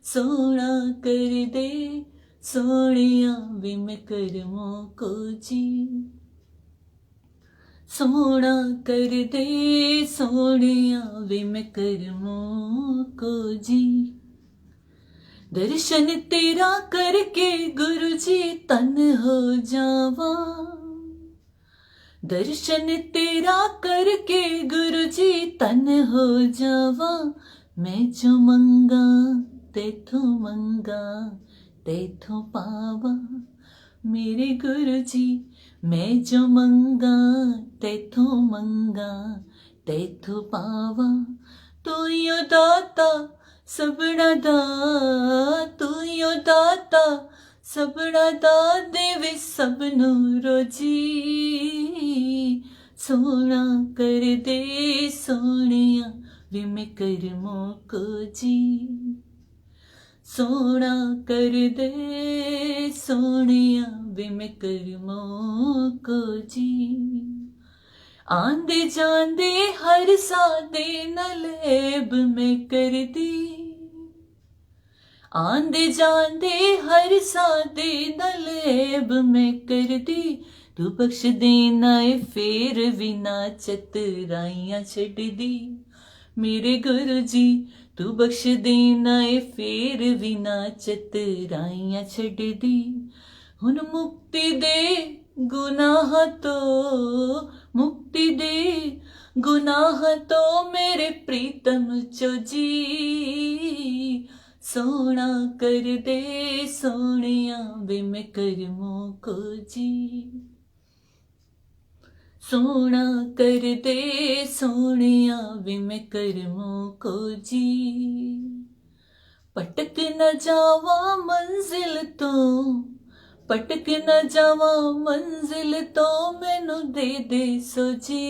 सोना कर दे सोनिया वे मैं कर्मों को जी। सोना कर दे सोनिया वे मैं कर्मों को जी। दर्शन तेरा करके गुरुजी तन हो जावा। दर्शन तेरा करके गुरुजी तन हो जावा। मैं जो मंगा तेथों पावा। मेरे गुरुजी मैं जो मंगा तेथों पावा। तू यो दाता सबड़ा दा, तू यो दाता सबड़ा दा देवे सबनू रोजी। सोना कर दे सोनिया वे मैं कर्मों को जी। सोना कर दे सोनिया वे मैं करमों को जी। आंदे जांदे हर सादे नलेब में कर दी, आंदे जांदे हर सादे नलेब में कर दी। तू बख्श देना ए फेर भी ना चतराइयां छड़ दी। मेरे गुरु जी तू बख्श देना ए फेर भी ना चतराइयां छड़ दी। हुन मुक्ति दे गुनाह तो, मुक्ति दे गुनाह तो मेरे प्रीतम चो जी। सोना कर दे सोनिया वे मैं करमों को जी। सोना कर दे सोनिया वे मैं करमों को जी। पटक न जावा मंजिल तो, पटक न जावा मंजिल तो मैनू दे दे सो जी।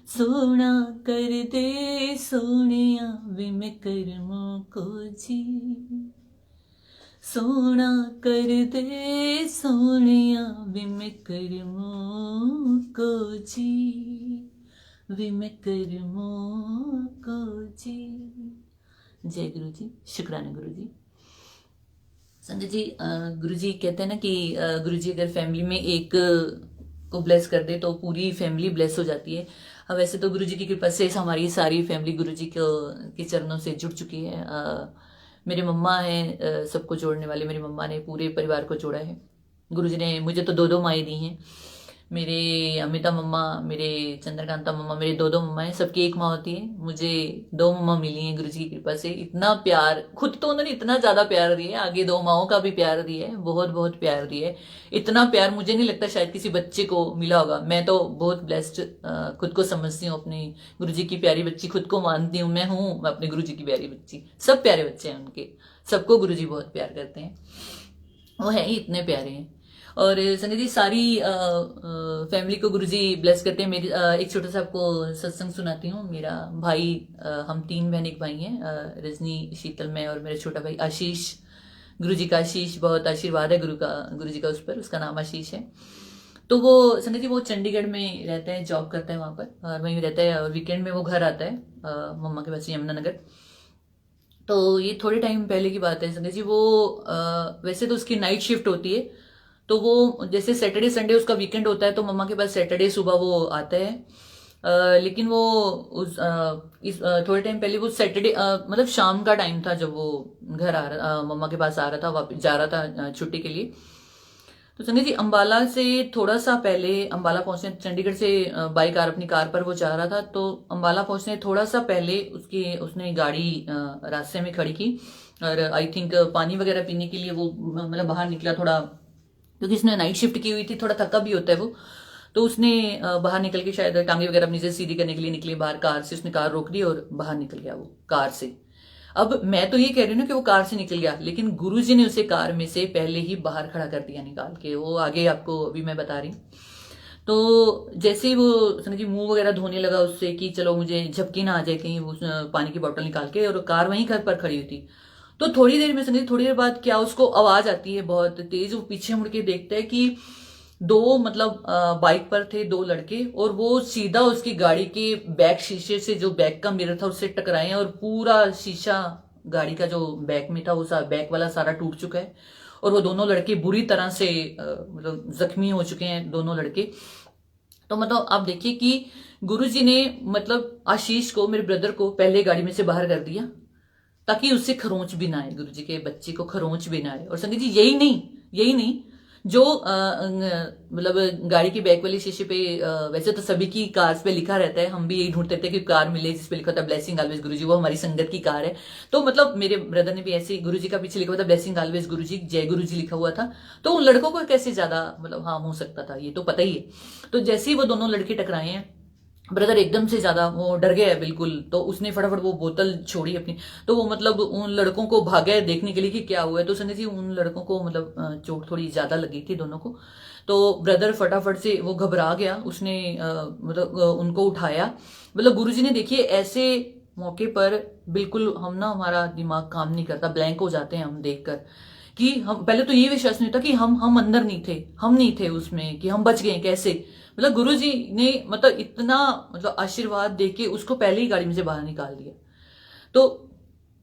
सोना कर दे सोनिया वे मैं करमों को जी। सोना कर दे सोनिया वे मैं करमों को जी, वे मैं करमों को जी। जय गुरु जी। शुक्राना गुरु जी। संजय जी, गुरु जी कहते हैं ना कि गुरु जी अगर फैमिली में एक को ब्लेस कर दे तो पूरी फैमिली ब्लेस हो जाती है। वैसे तो गुरु जी की कृपा से हमारी सारी फैमिली गुरु जी के चरणों से जुड़ चुकी है। मेरे मम्मा हैं सबको जोड़ने वाले, मेरी मम्मा ने पूरे परिवार को जोड़ा है। गुरु जी ने मुझे तो दो माएँ दी हैं। मेरे अमिता मम्मा, मेरे चंद्रकांता मम्मा, मेरे दो मम्मा हैं। सबकी एक माँ होती है, मुझे 2 मम्मा मिली हैं गुरु जी की कृपा से। इतना प्यार, खुद तो उन्होंने इतना ज़्यादा प्यार दिया है, आगे 2 माओं का भी प्यार दिया है, बहुत बहुत प्यार दिया है। इतना प्यार मुझे नहीं लगता शायद किसी बच्चे को मिला होगा। मैं तो बहुत ब्लेस्ड खुद को समझती हूँ, अपनी गुरु जी की प्यारी बच्ची खुद को मानती हूँ। मैं हूँ अपने गुरु जी की प्यारी बच्ची। सब प्यारे बच्चे हैं उनके, सबको गुरु जी बहुत प्यार करते हैं, वो है ही इतने प्यारे हैं। और संजय जी सारी फैमिली को गुरुजी ब्लेस करते हैं। मेरी एक छोटा सा आपको सत्संग सुनाती हूँ। मेरा भाई, हम 3 बहन एक भाई हैं, रजनी, शीतल, मैं और मेरा छोटा भाई आशीष। गुरुजी का आशीष, बहुत आशीर्वाद है गुरु जी का उस पर, उसका नाम आशीष है। तो वो संजय जी वो चंडीगढ़ में रहता है, जॉब करता है वहाँ पर, और वहीं रहता है। और वीकेंड में वो घर आता है मम्मा के पास यमुनानगर। तो ये थोड़े टाइम पहले की बात है संजय जी। वो वैसे तो उसकी नाइट शिफ्ट होती है, तो वो जैसे सैटरडे संडे उसका वीकेंड होता है, तो मम्मा के पास सैटरडे सुबह वो आता है। लेकिन वो थोड़े टाइम पहले वो सैटरडे मतलब शाम का टाइम था जब वो घर आ रहा, मम्मा के पास आ रहा था, वापस जा रहा था छुट्टी के लिए। तो संजय जी अम्बाला से थोड़ा सा पहले, अम्बाला पहुंचने, चंडीगढ़ से बाई कार, अपनी कार पर वो जा रहा था। तो अम्बाला पहुंचने थोड़ा सा पहले उसने गाड़ी रास्ते में खड़ी की, और आई थिंक पानी वगैरह पीने के लिए वो मतलब बाहर निकला थोड़ा, क्योंकि उसने नाइट शिफ्ट की हुई थी, थोड़ा थका भी होता है वो। तो उसने बाहर निकल के शायद टांगे वगैरह अपनी से सीधी करने के लिए निकले बाहर, कार से उसने कार रोक दी और बाहर निकल गया वो कार से। अब मैं तो ये कह रही हूँ ना कि वो कार से निकल गया, लेकिन गुरुजी ने उसे कार में से पहले ही बाहर खड़ा कर दिया निकाल के। वो आगे आपको अभी मैं बता रही हूँ। तो जैसे ही वो संजय जी मुंह वगैरह धोने लगा उससे कि चलो मुझे झपकी ना आ जाए कहीं, वो पानी की बोतल निकाल के, और कार वहीं घर पर खड़ी हुई थी। तो थोड़ी देर में संजय, थोड़ी देर बाद क्या उसको आवाज आती है बहुत तेज। वो पीछे मुड़ के देखता है कि 2 मतलब बाइक पर थे 2 लड़के, और वो सीधा उसकी गाड़ी के बैक शीशे से, जो बैक का मिरर था उससे टकराए हैं, और पूरा शीशा गाड़ी का जो बैक में था वो बैक वाला सारा टूट चुका है। और वो दोनों लड़के बुरी तरह से मतलब जख्मी हो चुके हैं, दोनों लड़के। तो मतलब आप देखिए कि गुरुजी ने मतलब आशीष को, मेरे ब्रदर को, पहले गाड़ी में से बाहर कर दिया ताकि उससे खरोंच भी ना आए, गुरुजी के बच्चे को खरोंच भी ना आए। और संगत जी यही नहीं, जो मतलब गाड़ी के बैक वाले शीशे पे वैसे तो सभी की कार्स पे लिखा रहता है, हम भी यही ढूंढते थे कि कार मिले जिसपे लिखा था ब्लेसिंग ऑलवेज गुरुजी, वो हमारी संगत की कार है। तो मतलब मेरे ब्रदर ने भी ऐसे गुरुजी का पीछे लिखा हुआ था ब्लेसिंग ऑलवेज गुरुजी, जय गुरुजी लिखा हुआ था। तो उन लड़कों को कैसे ज्यादा मतलब हार्म हो सकता था, ये तो पता ही है। तो जैसे ही वो दोनों लड़के टकराए हैं, ब्रदर एकदम से ज्यादा वो डर गया है बिल्कुल। तो उसने फटाफट वो बोतल छोड़ी अपनी, तो वो मतलब उन लड़कों को भागा देखने के लिए कि क्या हुआ है। तो संजय जी उन लड़कों को मतलब चोट थोड़ी ज्यादा लगी थी दोनों को। तो ब्रदर फटाफट से वो घबरा गया, उसने मतलब उनको उठाया। मतलब गुरुजी ने देखिए ऐसे मौके पर बिल्कुल हम ना, हमारा दिमाग काम नहीं करता, ब्लैंक हो जाते हैं हम देखकर कि हम पहले तो ये विश्वास नहीं होता कि हम अंदर नहीं थे, हम नहीं थे उसमें, कि हम बच गए कैसे। मतलब गुरु जी ने मतलब इतना मतलब आशीर्वाद देके उसको पहले ही गाड़ी में से बाहर निकाल दिया। तो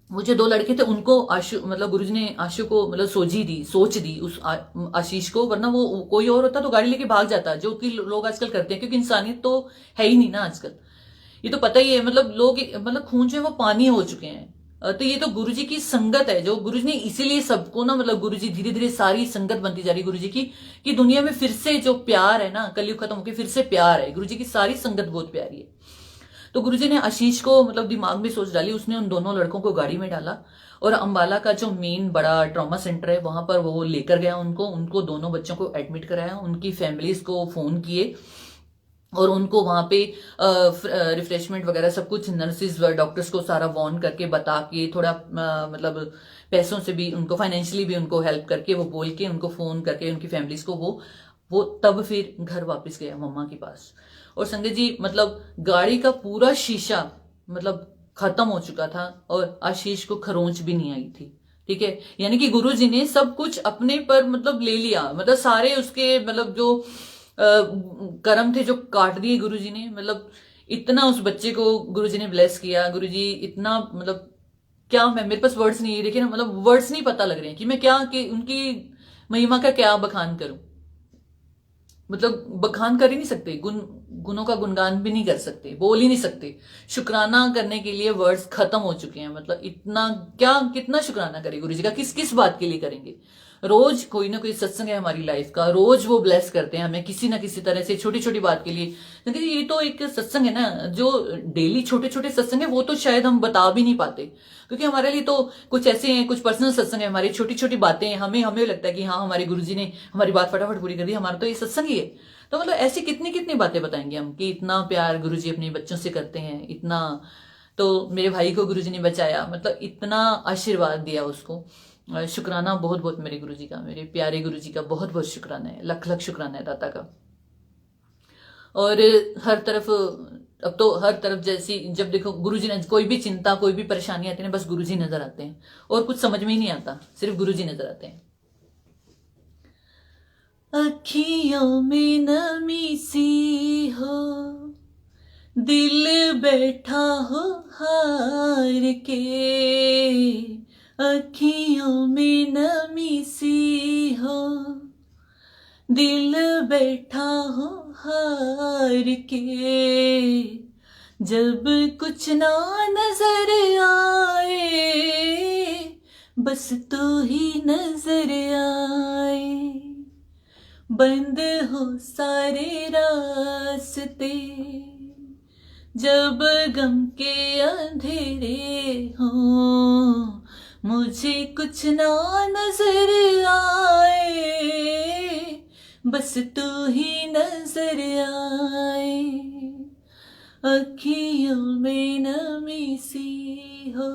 वो जो 2 लड़के थे उनको आशु मतलब गुरुजी ने आशु को मतलब सोच दी उस आशीष को, वरना वो कोई और होता तो गाड़ी लेके भाग जाता, जो कि लोग आजकल करते हैं, क्योंकि इंसानियत तो है ही नहीं ना आजकल। ये तो पता ही है, मतलब लोग मतलब खून जो है वो पानी हो चुके हैं। तो ये तो गुरुजी की संगत है, जो गुरुजी ने इसीलिए सबको ना, मतलब गुरुजी धीरे धीरे सारी संगत बनती जा रही है गुरुजी की, कि दुनिया में फिर से जो प्यार है ना, कलयुग खत्म होकर फिर से प्यार है। गुरुजी की सारी संगत बहुत प्यारी है। तो गुरुजी ने आशीष को मतलब दिमाग में सोच डाली, उसने उन दोनों लड़कों को गाड़ी में डाला और अंबाला का जो मेन बड़ा ट्रॉमा सेंटर है वहां पर वो लेकर गया उनको दोनों बच्चों को एडमिट कराया, उनकी फैमिलीज को फोन किए और उनको वहां पे रिफ्रेशमेंट वगैरह सब कुछ नर्सिस व डॉक्टर्स को सारा वॉर्न करके बता के, थोड़ा मतलब पैसों से भी उनको, फाइनेंशियली भी उनको हेल्प करके, वो बोल के उनको फोन करके उनकी फैमिलीज को वो तब फिर घर वापस गया मम्मा के पास। और संजय जी मतलब गाड़ी का पूरा शीशा मतलब खत्म हो चुका था और आशीष को खरोंच भी नहीं आई थी। ठीक है, यानी कि गुरु जी ने सब कुछ अपने पर मतलब ले लिया, मतलब सारे उसके मतलब जो कर्म थे जो काट दिए गुरु जी ने। मतलब इतना उस बच्चे को गुरु जी ने ब्लेस किया, गुरु जी इतना मतलब क्या, मैं मेरे पास वर्ड्स नहीं है, देखिए ना, मतलब वर्ड्स नहीं पता लग रहे हैं कि मैं क्या, कि उनकी महिमा का क्या बखान करूं। मतलब बखान कर ही नहीं सकते, गुणों का गुणगान भी नहीं कर सकते, बोल ही नहीं सकते। शुक्राना करने के लिए वर्ड्स खत्म हो चुके हैं। मतलब इतना क्या, कितना शुक्राना करें गुरु जी का, किस किस बात के लिए करेंगे। रोज कोई ना कोई सत्संग है हमारी लाइफ का, रोज वो ब्लेस करते हैं हमें किसी ना किसी तरह से, छोटी छोटी बात के लिए। क्योंकि ये तो एक सत्संग है ना, जो डेली छोटे छोटे सत्संग है वो तो शायद हम बता भी नहीं पाते, क्योंकि हमारे लिए तो कुछ ऐसे हैं, कुछ पर्सनल सत्संग है, हमारी छोटी छोटी बातें हैं, हमें हमें लगता है कि हाँ हमारे गुरुजी ने हमारी बात फटाफट पूरी कर दी, हमारा तो ये सत्संग ही है। तो मतलब ऐसी कितनी कितनी बातें बताएंगे हम कि इतना प्यार गुरुजी अपने बच्चों से करते हैं, इतना। तो मेरे भाई को गुरुजी ने बचाया, मतलब इतना आशीर्वाद दिया उसको। शुक्राना बहुत बहुत मेरे गुरुजी का, मेरे प्यारे गुरुजी का बहुत बहुत शुक्राना है, लख लख शुक्राना है दाता का। और हर तरफ, अब तो हर तरफ जैसी, जब देखो गुरुजी ने कोई भी चिंता कोई भी परेशानी आती है ना, बस गुरुजी नजर आते हैं और कुछ समझ में ही नहीं आता, सिर्फ गुरुजी नजर आते हैं। अखियों में नमी सी हो, दिल बैठा हो हार के, अखियों में नमी सी हो, दिल बैठा हो हार के, जब कुछ ना नजर आए, बस तू ही नजर आए, बंद हो सारे रास्ते, जब गम के अंधेरे हो, मुझे कुछ ना नजर आए, बस तू ही नजर आए, अखियों में नमी सी हो,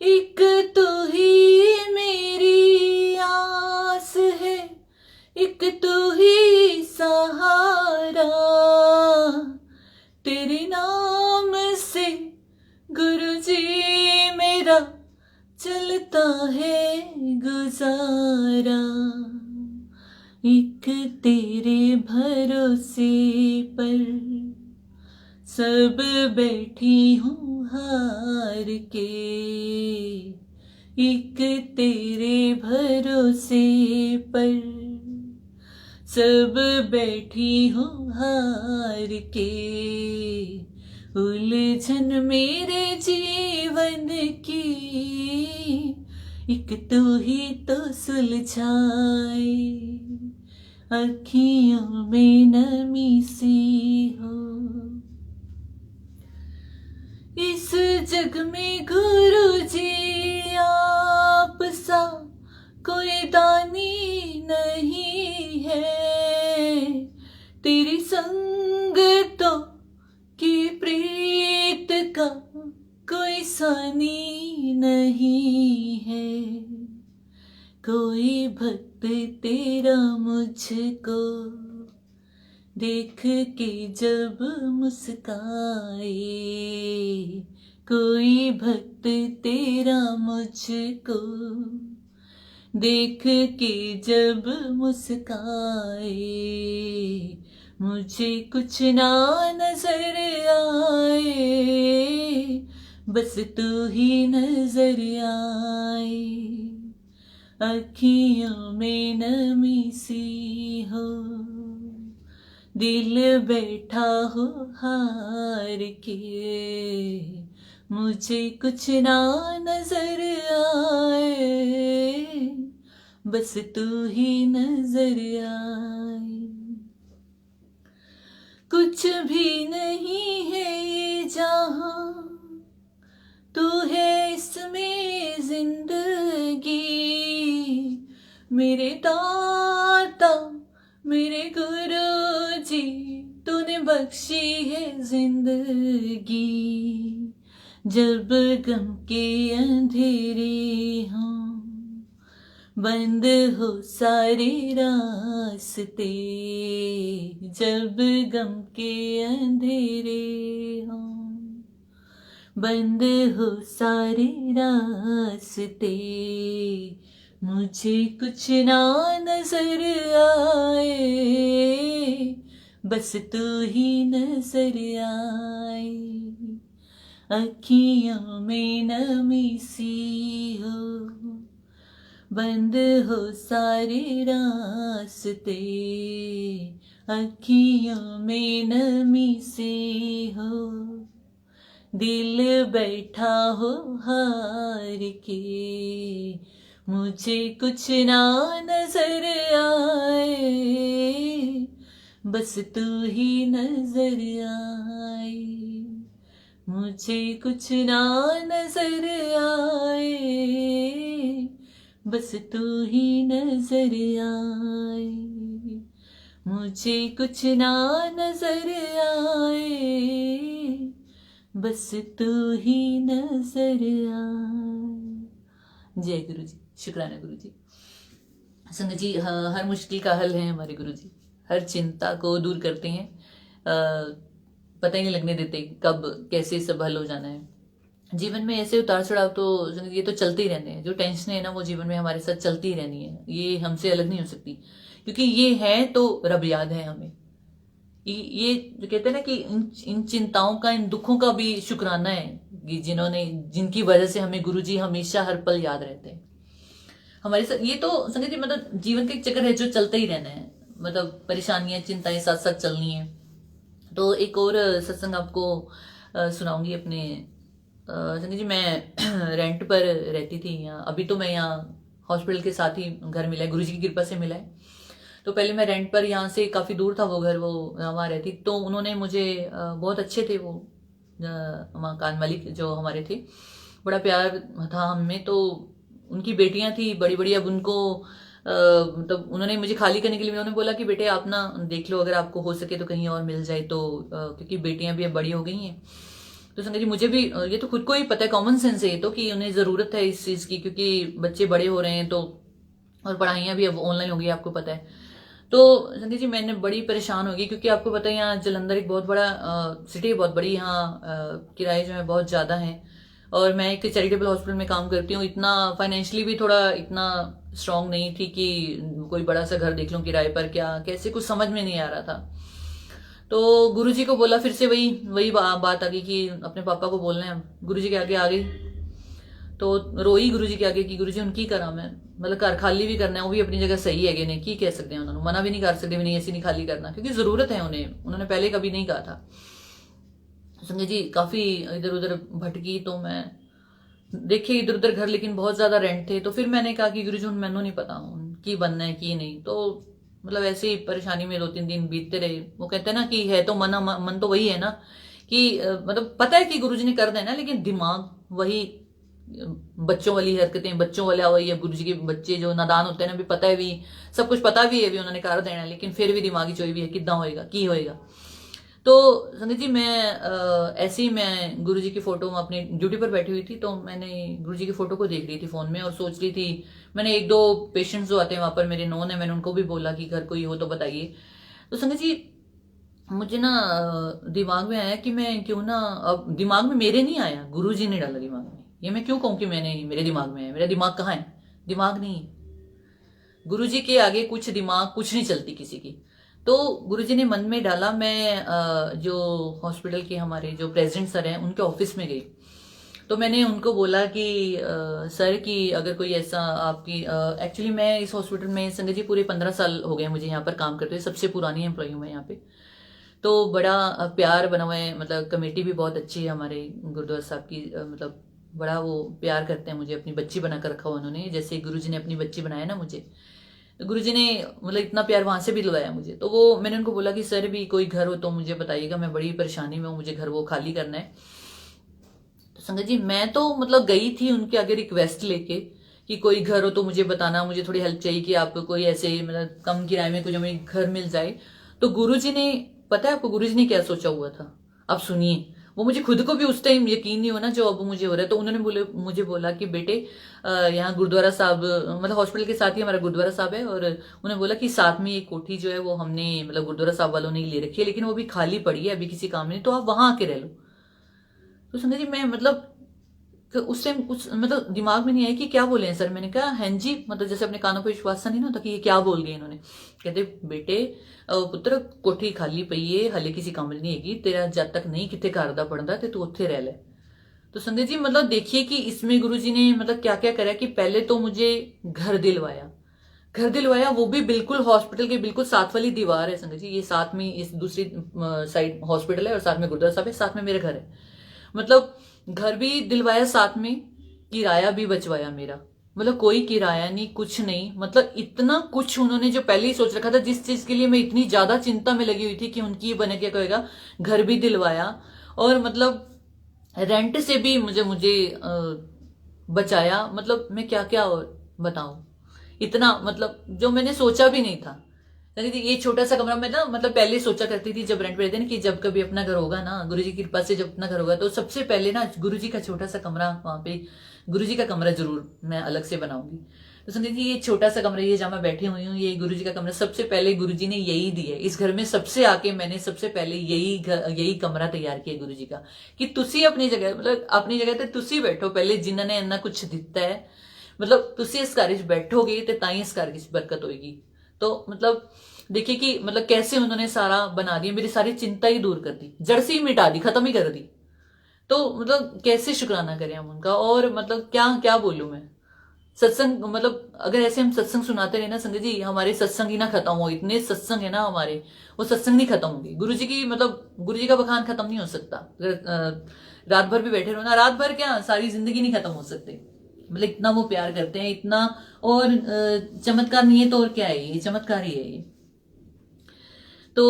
एक तू ही मेरी आस है, एक तू ही सहारा, तेरे नाम से गुरुजी मेरा चलता है गुजारा, एक तेरे भरोसे पर सब बैठी हूँ हार के, एक तेरे भरोसे पर सब बैठी हूँ हार के, उलझन मेरे जीवन की, एक तू ही तो सुलझाए, अखियों में नमी सी हो। इस जग में गुरु जी आप सा कोई दानी नहीं है, तेरी संगतों की प्रीत का कोई सानी नहीं है, कोई भक्त तेरा मुझको देख के जब मुस्काए कोई भक्त तेरा मुझको, देख के जब मुस्काए मुझे कुछ ना नजर आए, बस तू ही नजर आए। अखियों में नमी सी हो, दिल बैठा हो हार के, मुझे कुछ ना नजर आए, बस तू ही नजर आए। कुछ भी नहीं है ये जहां, तू है इसमें जिंदगी, मेरे दाता मेरे गुरु जी, तूने बख्शी है जिंदगी। जब गम के अंधेरे हों, बंद हो सारे रास्ते, जब गम के अंधेरे हों, बंद हो सारे रास्ते, मुझे कुछ ना नजर आए, बस तू ही नजर आए। अखियों में नमी सी हो, बंद हो सारे रास्ते, अखियों में नमी से हो, दिल बैठा हो हार के, मुझे कुछ ना नजर आए, बस तू ही नजर आए। मुझे कुछ ना नजर आए, बस तू ही नजर आए। मुझे कुछ ना नजर आए, बस तू ही नजर आए। जय गुरु जी। शुक्राना गुरु जी। संगत जी, हर मुश्किल का हल है हमारे गुरु जी। हर चिंता को दूर करते हैं, पता ही नहीं लगने देते कब कैसे सब हल हो जाना है। जीवन में ऐसे उतार चढ़ाव तो संगत ये तो चलते ही रहने हैं। जो टेंशन है ना वो जीवन में हमारे साथ चलती ही रहनी है, ये हमसे अलग नहीं हो सकती, क्योंकि ये है तो रब याद है हमें। ये जो कहते हैं ना कि इन चिंताओं का, इन दुखों का भी शुक्राना है कि जिनकी वजह से हमें गुरु जी हमेशा हर पल याद रहते हैं हमारे साथ। ये तो संगत जी मतलब जीवन का एक चक्कर है जो चलता ही रहना है, मतलब परेशानियां चिंताएं साथ साथ चलनी है। तो एक और सत्संग आपको सुनाऊंगी अपने। संगत जी, मैं रेंट पर रहती थी यहाँ, अभी तो मैं यहाँ हॉस्पिटल के साथ ही घर मिला है, गुरु जी की कृपा से मिला है। तो पहले मैं रेंट पर, यहाँ से काफ़ी दूर था वो घर, वो वहाँ रहती। तो उन्होंने मुझे, बहुत अच्छे थे वो मकान मालिक जो हमारे थे, बड़ा प्यार था हमें। तो उनकी बेटियां थी बड़ी बड़ी, अब उनको मतलब उन्होंने मुझे खाली करने के लिए उन्होंने बोला कि बेटे आप ना देख लो, अगर आपको हो सके तो कहीं और मिल जाए, तो क्योंकि बेटियां भी अब बड़ी हो गई हैं। तो संगत जी मुझे भी ये तो खुद को ही पता है, कॉमन सेंस है ये तो, कि उन्हें ज़रूरत है इस चीज़ की, क्योंकि बच्चे बड़े हो रहे हैं तो, और पढ़ाइयाँ भी अब ऑनलाइन हो गई, आपको पता है। तो संदीप जी मैंने बड़ी परेशान हो गई, क्योंकि आपको पता है यहाँ जलंधर एक बहुत बड़ा सिटी है, बहुत बड़ी, यहाँ किराए जो है बहुत ज़्यादा हैं। और मैं एक चैरिटेबल हॉस्पिटल में काम करती हूँ, इतना फाइनेंशियली भी थोड़ा इतना स्ट्रांग नहीं थी कि कोई बड़ा सा घर देख लूँ किराए पर, क्या कैसे कुछ समझ में नहीं आ रहा था। तो गुरुजी को बोला, फिर से वही बात आ गई कि अपने पापा को बोलना है। गुरुजी के आगे आ गई तो रोई गुरुजी के आगे कि गुरुजी उनकी करा मैं, मतलब घर खाली भी करना है, वो भी अपनी जगह सही है कि नहीं, की कह सकते हैं उन्होंने, मना भी नहीं कर सकते, भी नहीं ऐसी नहीं खाली करना, क्योंकि जरूरत है उन्हें, उन्होंने पहले कभी नहीं कहा था। संजय जी काफी इधर उधर भटकी, तो मैं देखे इधर उधर घर, लेकिन बहुत ज्यादा रेंट थे। तो फिर मैंने कहा कि गुरुजी मैनू नहीं पता की बनना है की नहीं। तो मतलब ऐसे ही परेशानी में 2-3 दिन बीतते रहे। वो कहते हैं ना कि है तो मन तो वही है ना, कि मतलब पता है कि गुरुजी ने कर देना, लेकिन दिमाग वही बच्चों वाली हरकतें, बच्चों वाला वही है। गुरुजी के बच्चे जो नादान होते हैं ना, भी पता है भी, सब कुछ पता भी है भी, उन्होंने कर देना, लेकिन फिर भी दिमागी चोई भी है, कितना होएगा की होएगा। तो संदीप जी मैं ऐसे ही मैं गुरुजी की फोटो, अपनी ड्यूटी पर बैठी हुई थी, तो मैंने गुरुजी की फोटो को देख रही थी फोन में और सोच रही थी। मैंने 1-2 पेशेंट्स जो आते हैं वहां पर मेरे नोन है, मैंने उनको भी बोला कि घर कोई हो तो बताइए। तो संदीप जी मुझे ना दिमाग में आया कि मैं क्यों ना, अब दिमाग में मेरे नहीं आया, गुरुजी ने डाला दिमाग में। ये मैं क्यों कहूँ कि मैंने, मेरे दिमाग में आया, मेरा दिमाग कहाँ है? दिमाग नहीं है। गुरुजी के आगे कुछ दिमाग कुछ नहीं चलती किसी की। तो गुरुजी ने मन में डाला, मैं जो हॉस्पिटल के हमारे जो प्रेसिडेंट सर हैं उनके ऑफिस में गई। तो मैंने उनको बोला कि सर कि अगर कोई ऐसा आपकी, एक्चुअली मैं इस हॉस्पिटल में संगत जी पूरे 15 साल हो गए मुझे यहाँ पर काम करते हुए, सबसे पुरानी एम्प्लॉई हूँ मैं यहाँ पे। तो बड़ा प्यार बना हुआ है, मतलब कमेटी भी बहुत अच्छी है हमारे गुरुद्वारा साहब की, मतलब बड़ा वो प्यार करते हैं मुझे, अपनी बच्ची बना कर रखा हुआ उन्होंने, जैसे गुरुजी ने अपनी बच्ची बनाया ना मुझे। तो गुरुजी ने मतलब इतना प्यार वहां से भी दिलवाया मुझे। तो वो मैंने उनको बोला कि सर भी कोई घर हो तो मुझे बताइएगा, मैं बड़ी परेशानी में हूँ, मुझे घर वो खाली करना है। तो संगत जी मैं तो मतलब गई थी उनके आगे रिक्वेस्ट लेके कि कोई घर हो तो मुझे बताना, मुझे थोड़ी हेल्प चाहिए कि आप कोई ऐसे मतलब कम किराए में कुछ हमें घर मिल जाए। तो गुरुजी ने, पता है आपको गुरुजी ने क्या सोचा हुआ था? आप सुनिए, वो मुझे खुद को भी उस टाइम यकीन नहीं हो ना जो अब मुझे हो रहा है। तो उन्होंने मुझे बोला कि बेटे यहाँ गुरुद्वारा साहब, मतलब हॉस्पिटल के साथ ही हमारा गुरुद्वारा साहब है, और उन्होंने बोला कि साथ में एक कोठी जो है वो हमने मतलब गुरुद्वारा साहब वालों ने ले रखी है, लेकिन वो भी खाली पड़ी है, अभी किसी काम नहीं, तो आप वहां आके रह लो। तो संजय जी मैं मतलब तो उस टाइम कुछ मतलब दिमाग में नहीं आया कि क्या बोले हैं सर। मैंने कहा हाँ जी, मतलब जैसे अपने कानों पर विश्वास सा नहीं ना होता कि ये क्या बोल गए इन्होंने। कहते बेटे पुत्र कोठी खाली पई है, हले किसी काम नहीं हैगी, तेरा जब तक नहीं कितने घर दा बनता ते तू उत्थे रह ले। तो संजय जी मतलब देखिए कि इसमें गुरुजी ने मतलब क्या क्या करा कि पहले तो मुझे घर दिलवाया, घर दिलवाया, वो भी बिल्कुल हॉस्पिटल के बिल्कुल साथ वाली दीवार है संजय जी, ये साथ में इस दूसरी साइड हॉस्पिटल है और साथ में गुरुद्वारा साहब है, साथ में मेरा घर है। मतलब घर भी दिलवाया, साथ में किराया भी बचवाया मेरा, मतलब कोई किराया नहीं कुछ नहीं, मतलब इतना कुछ उन्होंने जो पहले ही सोच रखा था, जिस चीज के लिए मैं इतनी ज्यादा चिंता में लगी हुई थी कि उनकी बने क्या कहेगा, घर भी दिलवाया, और मतलब रेंट से भी मुझे मुझे बचाया। मतलब मैं क्या क्या बताऊं, इतना मतलब जो मैंने सोचा भी नहीं था। यानी कि ये छोटा सा कमरा, मैं ना मतलब पहले सोचा करती थी जब रेंट पे रहते ना कि जब कभी अपना घर होगा ना, गुरुजी की कृपा से जब अपना घर होगा तो सबसे पहले ना गुरुजी का छोटा सा कमरा, वहां पे गुरुजी का कमरा जरूर मैं अलग से बनाऊंगी। तो समझिए कि ये छोटा सा कमरा, ये जहां मैं बैठी हुई हूँ, ये गुरुजी का कमरा सबसे पहले गुरुजी ने यही दिया है। इस घर में सबसे आके मैंने सबसे पहले यही कमरा तैयार किया गुरुजी का, कि तुसी अपनी जगह, मतलब अपनी जगह ते तुसी बैठो पहले, जिन्होंने इन्ना कुछ दिता है, मतलब तुसी इस घर च बैठोगे तो ताई इस घर की बरकत होगी। तो मतलब देखिए कि मतलब कैसे उन्होंने सारा बना दिया, मेरी सारी चिंता ही दूर कर दी, जड़ से ही मिटा दी, खत्म ही कर दी। तो मतलब कैसे शुक्राना करें हम उनका, और मतलब क्या क्या बोलूं मैं। सत्संग मतलब अगर ऐसे हम सत्संग सुनाते रहे ना संजय जी, हमारे सत्संग ही ना खत्म हो, इतने सत्संग है ना हमारे, वो सत्संग नहीं खत्म होंगे। गुरु जी की मतलब गुरु जी का बखान खत्म नहीं हो सकता। अगर रात भर भी बैठे रहो ना, रात भर क्या सारी जिंदगी नहीं खत्म हो सकते, मतलब इतना वो प्यार करते हैं, इतना। और चमत्कार नहीं है तो और क्या है, ये चमत्कार ही है ये। तो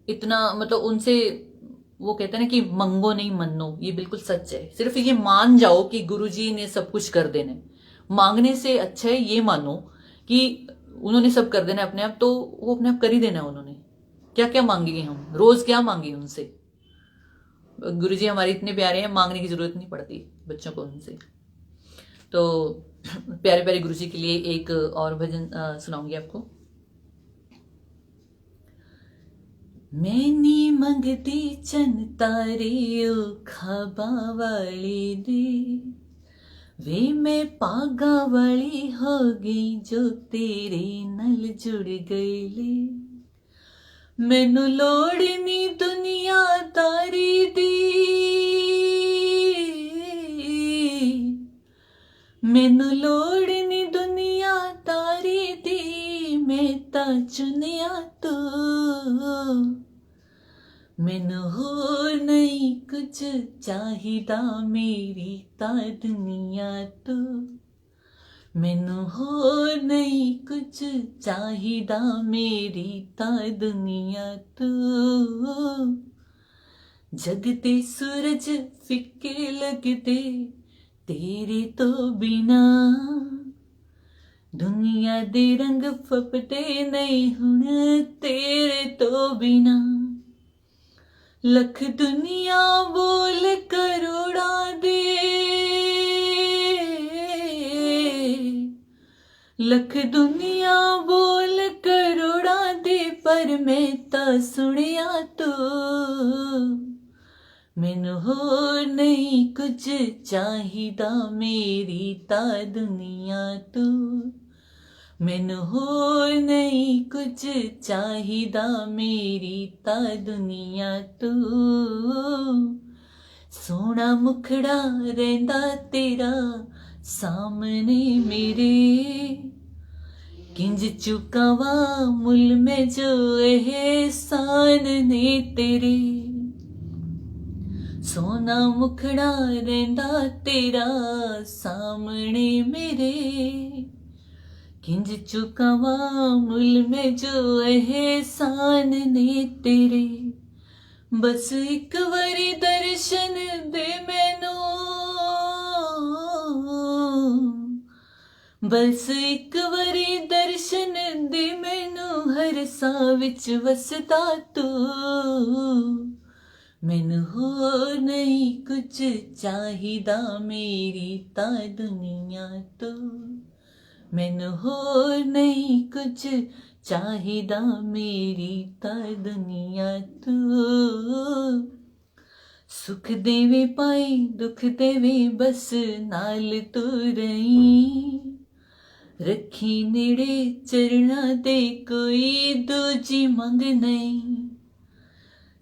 इतना मतलब उनसे, वो कहते हैं ना कि मंगो नहीं मन्नो, ये बिल्कुल सच है। सिर्फ ये मान जाओ कि गुरुजी ने सब कुछ कर देना है, मांगने से अच्छा है ये मानो कि उन्होंने सब कर देना अपने आप, तो वो अपने आप कर ही देना। उन्होंने क्या क्या मांगेंगे हम, रोज क्या मांगे उनसे। गुरुजी हमारे इतने प्यारे हैं, मांगने की जरूरत नहीं पड़ती बच्चों को उनसे। तो प्यारे प्यारे गुरुजी के लिए एक और भजन सुनाऊंगी आपको। मैनी मंगती चन तारे ओ खाबा वाली दे, वे मैं पागा वाली हो गई जो तेरे नल जुड़ गई ले। मैनू लोड़ नी दुनिया तारी दी, मैनू लोड़ नी दुनिया तारी दी, मैं ता चुनिया तू, मैनू होर नहीं कुछ चाहिदा मेरी ता दुनिया तो, मैनू होर नहीं कुछ चाहिदा मेरी ता दुनिया तो। जगते सूरज फिक्के लगदे तेरे तो बिना, दुनिया दे रंग फपदे नहीं हुण तेरे तो बिना। लख दुनिया बोल करोड़ा दे, लख दुनिया बोल करोड़ा दे, पर पर मैं तां सुनिया तू मैनू होर नहीं कुछ चाहिदा मेरी तां दुनिया तू मैनू होर नहीं कुछ चाहिदा मेरी तां दुनिया तू सोना मुखड़ा रहिंदा तेरा सामने मेरे किंज चुकावा मुल में जो एहसान ने तेरे सोना मुखड़ा रहिंदा तेरा सामने मेरे किंज चुकावा मुल में जो एहसान ने तेरे बस एक बारी दर्शन दे मैनू बस एक बारी दर्शन दे मैनू हर साह विच वसदा तू मैनू होर नहीं कुछ चाहिदा मेरी तां दुनिया तो मैनू होर नहीं कुछ चाहिदा मेरी तां दुनिया तू सुख देवे पाई दुख देवे बस नाल तू रही रखी नेड़े चरना दे कोई दूजी मंग नहीं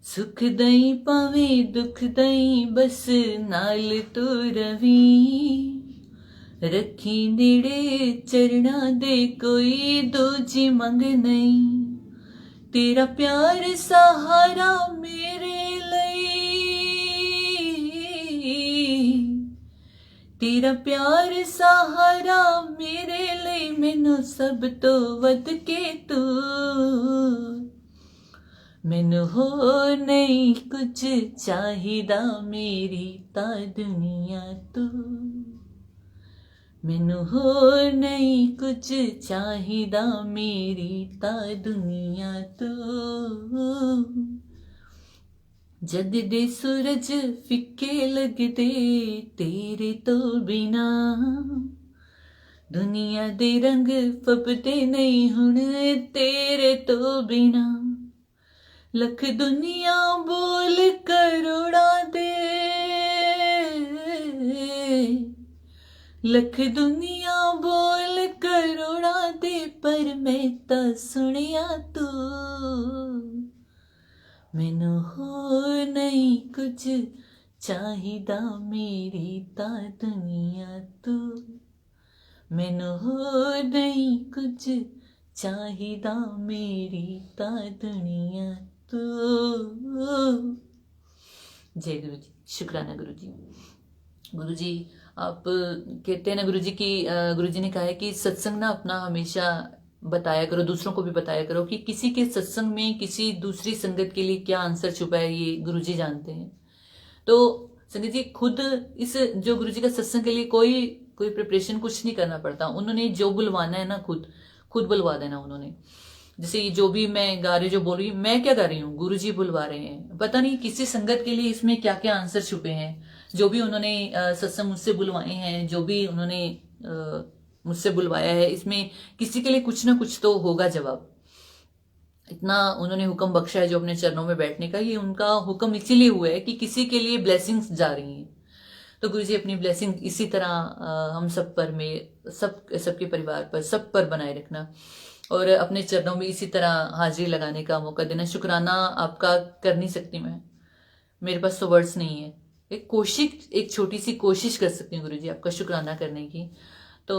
सुख दई पावे दुख दई बस नाल तू रवी रखी नेड़े चरना दे कोई दूजी मंग नहीं तेरा प्यार सहारा मेरे लिए तेरा प्यार सहारा मेरे लिए मैनू सब तो वध के तू मैनू होर नहीं कुछ चाहिदा मेरी तां दुनिया तू मैनू होर नहीं कुछ चाहिदा मेरी तां दुनिया तू जग दे सूरज फिक्के लगदे तेरे तो बिना दुनिया दे रंग फबदे नहीं हुण तेरे तो बिना लख दुनिया बोल करोड़ा दे लख दुनिया बोल करोड़ा दे पर मैं तां सुनिया तू मैनू होर नहीं कुछ चाहिदा मेरी तां दुनिया तू मैनू होर नहीं कुछ चाहिदा मेरी तां दुनिया तू। जय गुरु जी। शुक्राना गुरु जी। गुरु जी आप कहते हैं ना गुरु जी की गुरु जी ने कहा है कि सत्संग ना अपना हमेशा बताया करो, दूसरों को भी बताया करो कि किसी के सत्संग में किसी दूसरी संगत के लिए क्या आंसर छुपा है ये गुरु जी जानते हैं। तो संगत जी खुद इस जो गुरु जी का सत्संग के लिए कोई प्रिपरेशन कुछ नहीं करना पड़ता, उन्होंने जो बुलवाना है ना खुद बुलवा देना उन्होंने। जैसे ये जो भी मैं गा रही जो बोल रही मैं क्या कर रही हूँ, गुरु जी बुलवा रहे हैं। पता नहीं किसी संगत के लिए इसमें क्या क्या आंसर छुपे हैं, जो भी उन्होंने सत्संग मुझसे बुलवाए हैं, जो भी उन्होंने मुझसे बुलवाया है, इसमें किसी के लिए कुछ ना कुछ तो होगा जवाब। इतना उन्होंने हुक्म बख्शा है जो अपने चरणों में बैठने का, ये उनका हुक्म इसीलिए हुआ है कि किसी के लिए ब्लेसिंग्स जा रही हैं। तो गुरु जी अपनी ब्लेसिंग इसी तरह हम सब पर सबके परिवार पर सब पर बनाए रखना और अपने चरणों में इसी तरह हाजिरी लगाने का मौका देना। शुक्राना आपका कर नहीं सकती मैं, मेरे पास तो वर्ड्स नहीं है। एक छोटी सी कोशिश कर सकती हूँ गुरु जी आपका शुक्राना करने की। तो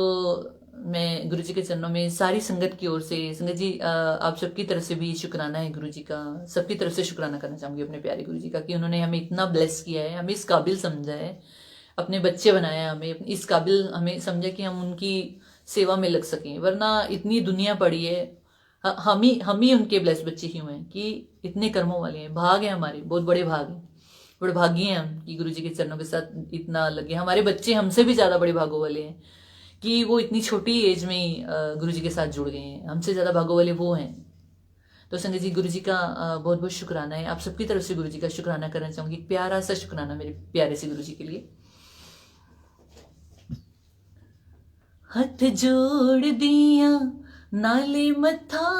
मैं गुरु जी के चरणों में सारी संगत की ओर से, संगत जी आप सबकी तरफ से भी शुक्राना है गुरु जी का, सबकी तरफ से शुक्राना करना चाहूँगी अपने प्यारे गुरु जी का कि उन्होंने हमें इतना ब्लेस किया है, हमें इस काबिल समझा है, अपने बच्चे बनाया, हमें इस काबिल हमें समझा कि हम उनकी सेवा में लग सकें। वरना इतनी दुनिया पड़ी है, हम ही उनके ब्लेस बच्चे क्यों हैं कि इतने कर्मों वाले हैं। भाग है हमारे, बहुत बड़े भाग हैं, बड़े भागी हैं हम कि गुरु जी के चरणों के साथ इतना लगे। हमारे बच्चे हमसे भी ज़्यादा बड़े भागों वाले हैं कि वो इतनी छोटी एज में ही गुरु जी के साथ जुड़ गए हैं, हमसे ज़्यादा भागों वाले वो हैं। तो संगत जी गुरु जी का बहुत बहुत शुक्राना है, आप सबकी तरफ से गुरु जी का शुक्राना करना चाहूँगी। एक प्यारा सा शुक्राना मेरे प्यारे से गुरु जी के लिए। हथ जोड़ दिया नाले मत्था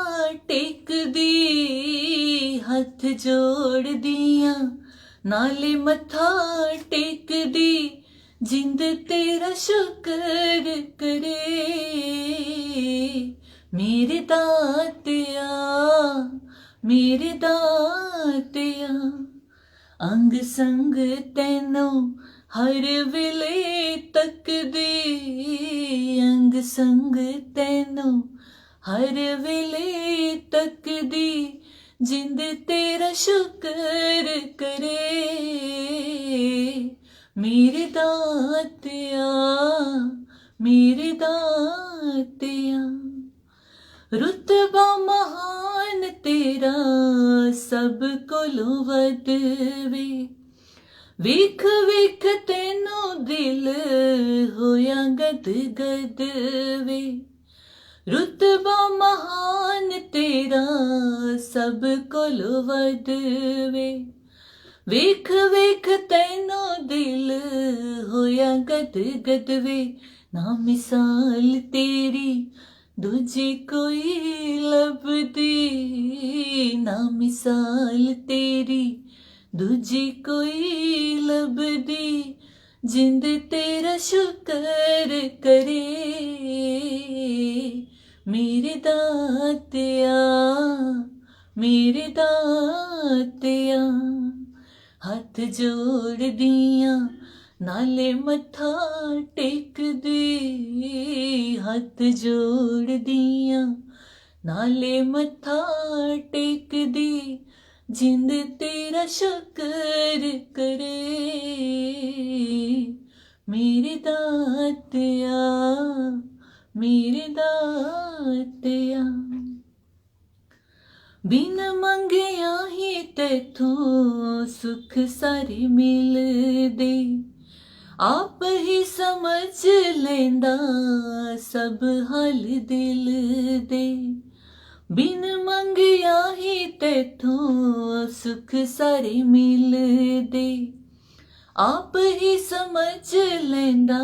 टेक दी हथ जोड़ दिया नाले मत्था टेक दी जिंद तेरा शुक्र करे मेरे दातिया मेरे दातिया अंग संग तैनों हर वेले तक दे अंग संग तैनों हर वेले तक दी जिंद तेरा शुक्र करे मेरे दातिया मेरे दातिया रुतबा महान तेरा सब कोलों वध वे वेख वेख तैनों दिल होया गद गद वे रुतबा महान तेरा सब कोलों वध वे वेख वेख तैनों दिल होया गद गद वे ना मिसाल तेरी दूजी कोई लभदी ना मिसाल तेरी दूजी कोई लभदी जिंद तेरा शुक्र करे मेरे दातिया मेरे दातिया हथ जोड़ दिया नाले मत्था टेक दे हथ जोड़ दिया नाले मत्था टेक दे जिंद तेरा शुक्र करे मेरे दातिया मेरे दातिया बिन मंगिया ही तैथों सुख सारे मिल दे आप ही समझ लेंदा सब हाल दिल दे बिन मंगिया ही तैथों सुख सारे मिल दे आप ही समझ लेंदा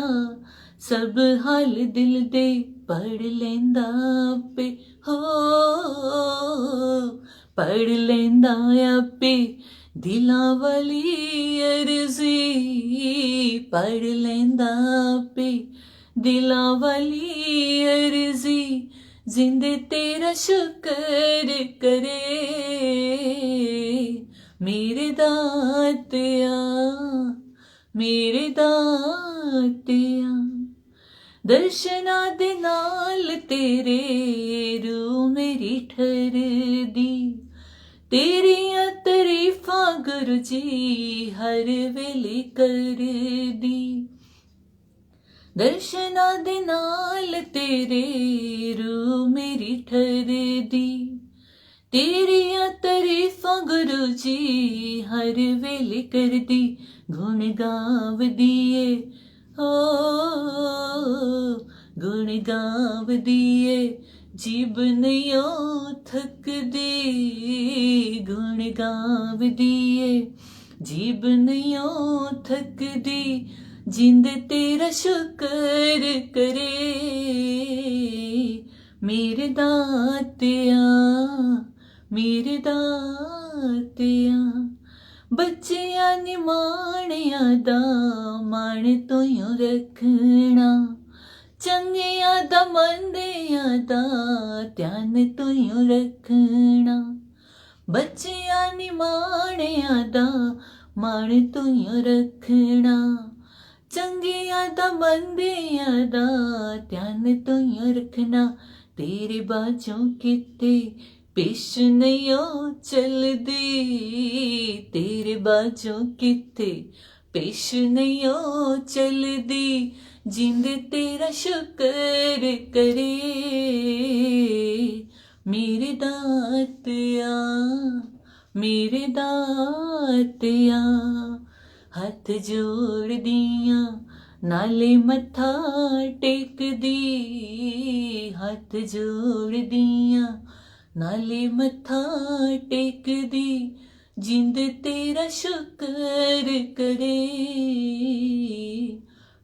सब हाल दिल दे पढ़ लेंदा पे हो पढ़ लेंदा आपे दिलां वाली अर्जी पढ़ लेंदा आपे दिलां वाली अर्जी जिंद तेरा शुक्र करे मेरे दातिया मेरे दातिया दर्शना दे नाल तेरे रू मेरी ठर दी तेरियां तरीफां गुरु जी हर वेले कर दी दर्शना दे नाल तेरे रू मेरी ठर दी तेरियां तरीफां गुरु जी हर वेले कर दी गुण गाव दिए हो गुण गाव दिए जीब नहीं थक दे गुण गाव दिए जीब नहीं थक दी जिंद तेरा शुक्र करे मेरे दातिया मेरे दातिया बच्चियां नी माणिया दा मान तो यूं रखना चंगिया दा मंदिया दा ध्यान तो यूं रखना बच्चियां नी माणिया दा मान तो यूं रखना चंगिया दा मंदिया दा ध्यान तो यूं रखना तेरे बाजों किते पेश नहीं चलदी तेरे बाजों किते पेश नहीं चलदी जिंद तेरा शुक्र करे मेरे दातिया मेरे दातिया हथ जोड़ दिया नाले मत्था टेक दी हथ जोड़ दिया नाले मत्था टेक दी जिंद तेरा शुक्र करे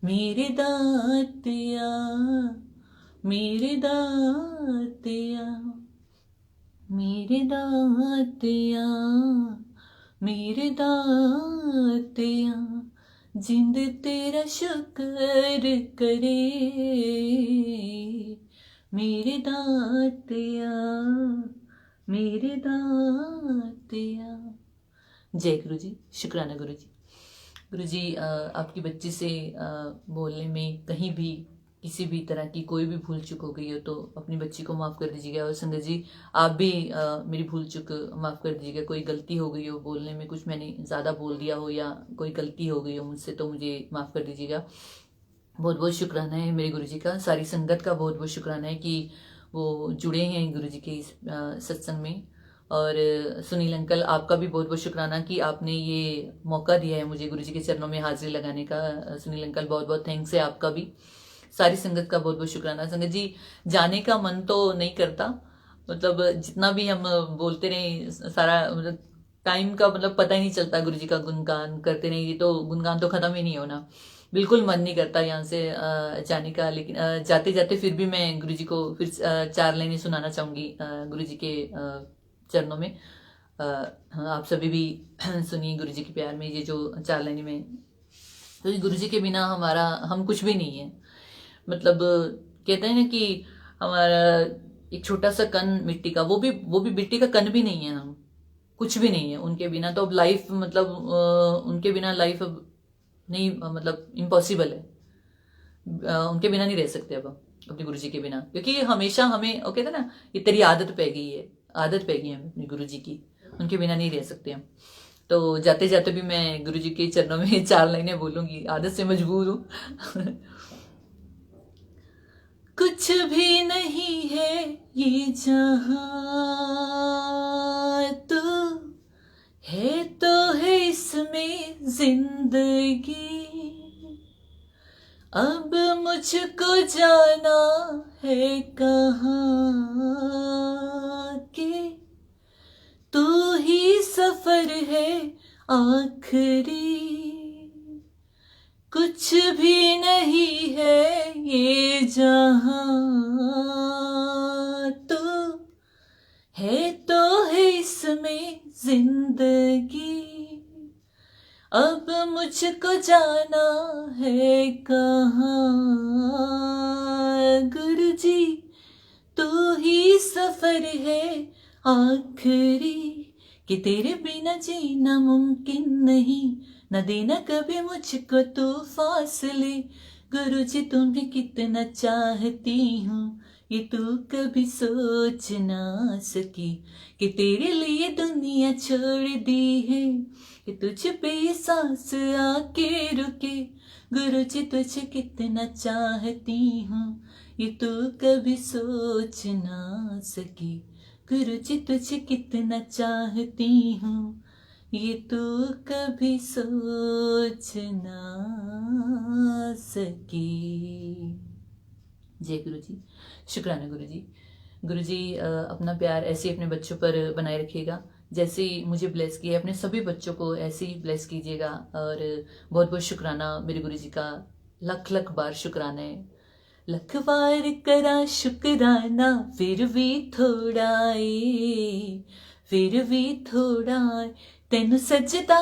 मेरे दातिया मेरे दातिया, मेरे दातिया, मेरे दातिया, जिंद तेरा शुक्र करे, मेरे दातिया, मेरे दातिया। जय गुरु जी। शुक्राना गुरु जी। गुरु जी, आपकी बच्ची से बोलने में कहीं भी किसी भी तरह की कोई भी भूल चूक हो गई हो तो अपनी बच्ची को माफ़ कर दीजिएगा। और संगत जी, आप भी मेरी भूल चूक माफ़ कर दीजिएगा। कोई गलती हो गई हो बोलने में, कुछ मैंने ज़्यादा बोल दिया हो या कोई गलती हो गई हो मुझसे, तो मुझे माफ़ कर दीजिएगा। बहुत बहुत शुक्राना है मेरे गुरु जी का, सारी संगत का बहुत बहुत शुक्राना है कि वो जुड़े हैं गुरु जी के इस सत्संग में। और सुनील अंकल, आपका भी बहुत बहुत शुक्राना कि आपने ये मौका दिया है मुझे गुरु जी के चरणों में हाजिरी लगाने का। सुनील अंकल, बहुत बहुत थैंक्स है आपका भी। सारी संगत का बहुत बहुत शुक्राना। संगत जी, जाने का मन तो नहीं करता, मतलब जितना भी हम बोलते रहे सारा, मतलब टाइम का मतलब पता ही नहीं चलता। गुरु जी का गुणगान करते रहे तो गुणगान तो खत्म ही नहीं होना। बिल्कुल मन नहीं करता यहाँ से जाने का, लेकिन जाते जाते फिर भी मैं गुरु जी को फिर 4 लाइनें सुनाना चाहूंगी गुरु जी के चरणों में। हाँ, आप सभी भी सुनिए गुरु जी के प्यार में ये जो 4 लाइनें में। तो गुरु जी के बिना हम कुछ भी नहीं है। मतलब कहते हैं ना कि हमारा एक छोटा सा कण मिट्टी का, वो भी मिट्टी का कण भी नहीं है, हम कुछ भी नहीं है उनके बिना। तो अब लाइफ मतलब उनके बिना लाइफ अब नहीं, मतलब इम्पॉसिबल है। उनके बिना नहीं रह सकते अब अपने गुरु जी के बिना, क्योंकि हमेशा हमें वो कहते हैं ना, ये तेरी आदत पै गई है, आदत पै गई है अपने गुरु जी की, उनके बिना नहीं रह सकते हम। तो जाते जाते भी मैं गुरु जी के चरणों में 4 लाइनें बोलूंगी, आदत से मजबूर हूँ। कुछ भी नहीं है ये जहां, तो है इसमें जिंदगी। अब मुझको जाना है कहाँ के, तू ही सफर है आखिरी। कुछ भी नहीं है ये जहां, तो है इसमें जिंदगी। अब मुझको जाना है कहाँ, गुरु जी तू ही सफर है आखिरी। कि तेरे बिना जीना मुमकिन नहीं, न देना कभी मुझको तू फासले। गुरु जी तुम्हें कितना चाहती हूँ ये तू कभी सोच ना सकी। कि तेरे लिए दुनिया छोड़ दी है, कि तुझ पे ये सांस आके रुके। गुरु जी तुझे कितना चाहती हूँ ये तू कभी सोच ना सकी। गुरु जी तुझे कितना चाहती हूँ ये तू कभी सोच ना सकी। जय गुरु जी। शुक्राना गुरु जी। गुरु जी अपना प्यार ऐसे अपने बच्चों पर बनाए रखिएगा, जैसे मुझे ब्लेस किया अपने सभी बच्चों को ऐसे ही ब्लेस कीजिएगा। और बहुत बहुत शुक्राना मेरे गुरु जी का, लख लख बार शुक्राना है। लख बार करा शुक्राना फिर भी थोड़ा है, फिर भी थोड़ा है। तेनु सजदा,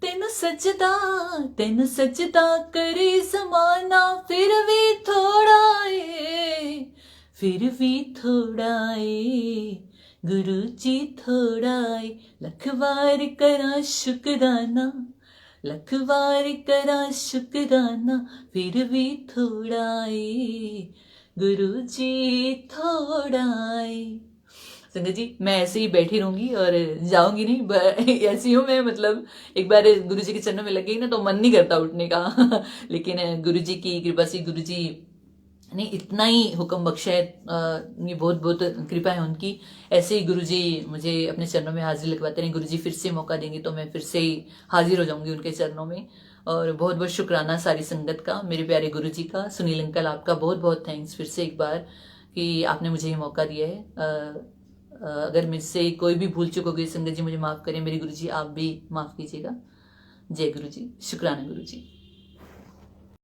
तेनु सजदा, तेनु सजदा करे जमाना फिर भी थोड़ा है, फिर भी थोड़ा है। गुरु जी थोड़ा है। लख बार करा शुक्राना, लख बार करा शुक्राना फिर भी थोड़ा है। गुरु जी थोड़ा है। संगत जी, मैं ऐसे ही बैठी रहूंगी और जाऊंगी नहीं, ऐसी हूँ मैं। मतलब एक बार गुरु जी के चरणों में लग गई ना तो मन नहीं करता उठने का। लेकिन गुरु जी की कृपा से गुरु जी ने इतना ही हुक्म बख्शा है, ये बहुत बहुत कृपा है उनकी। ऐसे ही गुरु जी मुझे अपने चरणों में हाजिर लगवाते रहे। गुरु जी फिर से मौका देंगे तो मैं फिर से ही हाजिर हो जाऊंगी उनके चरणों में। और बहुत बहुत शुक्राना सारी संगत का, मेरे प्यारे गुरु जी का। सुनील अंकल, आपका बहुत बहुत थैंक्स फिर से एक बार कि आपने मुझे ये मौका दिया है। अगर मुझसे कोई भी भूल चूक हो गई संगत जी, मुझे माफ़ करें। मेरे गुरु जी आप भी माफ़ कीजिएगा। जय गुरु जी। शुक्राना गुरु जी।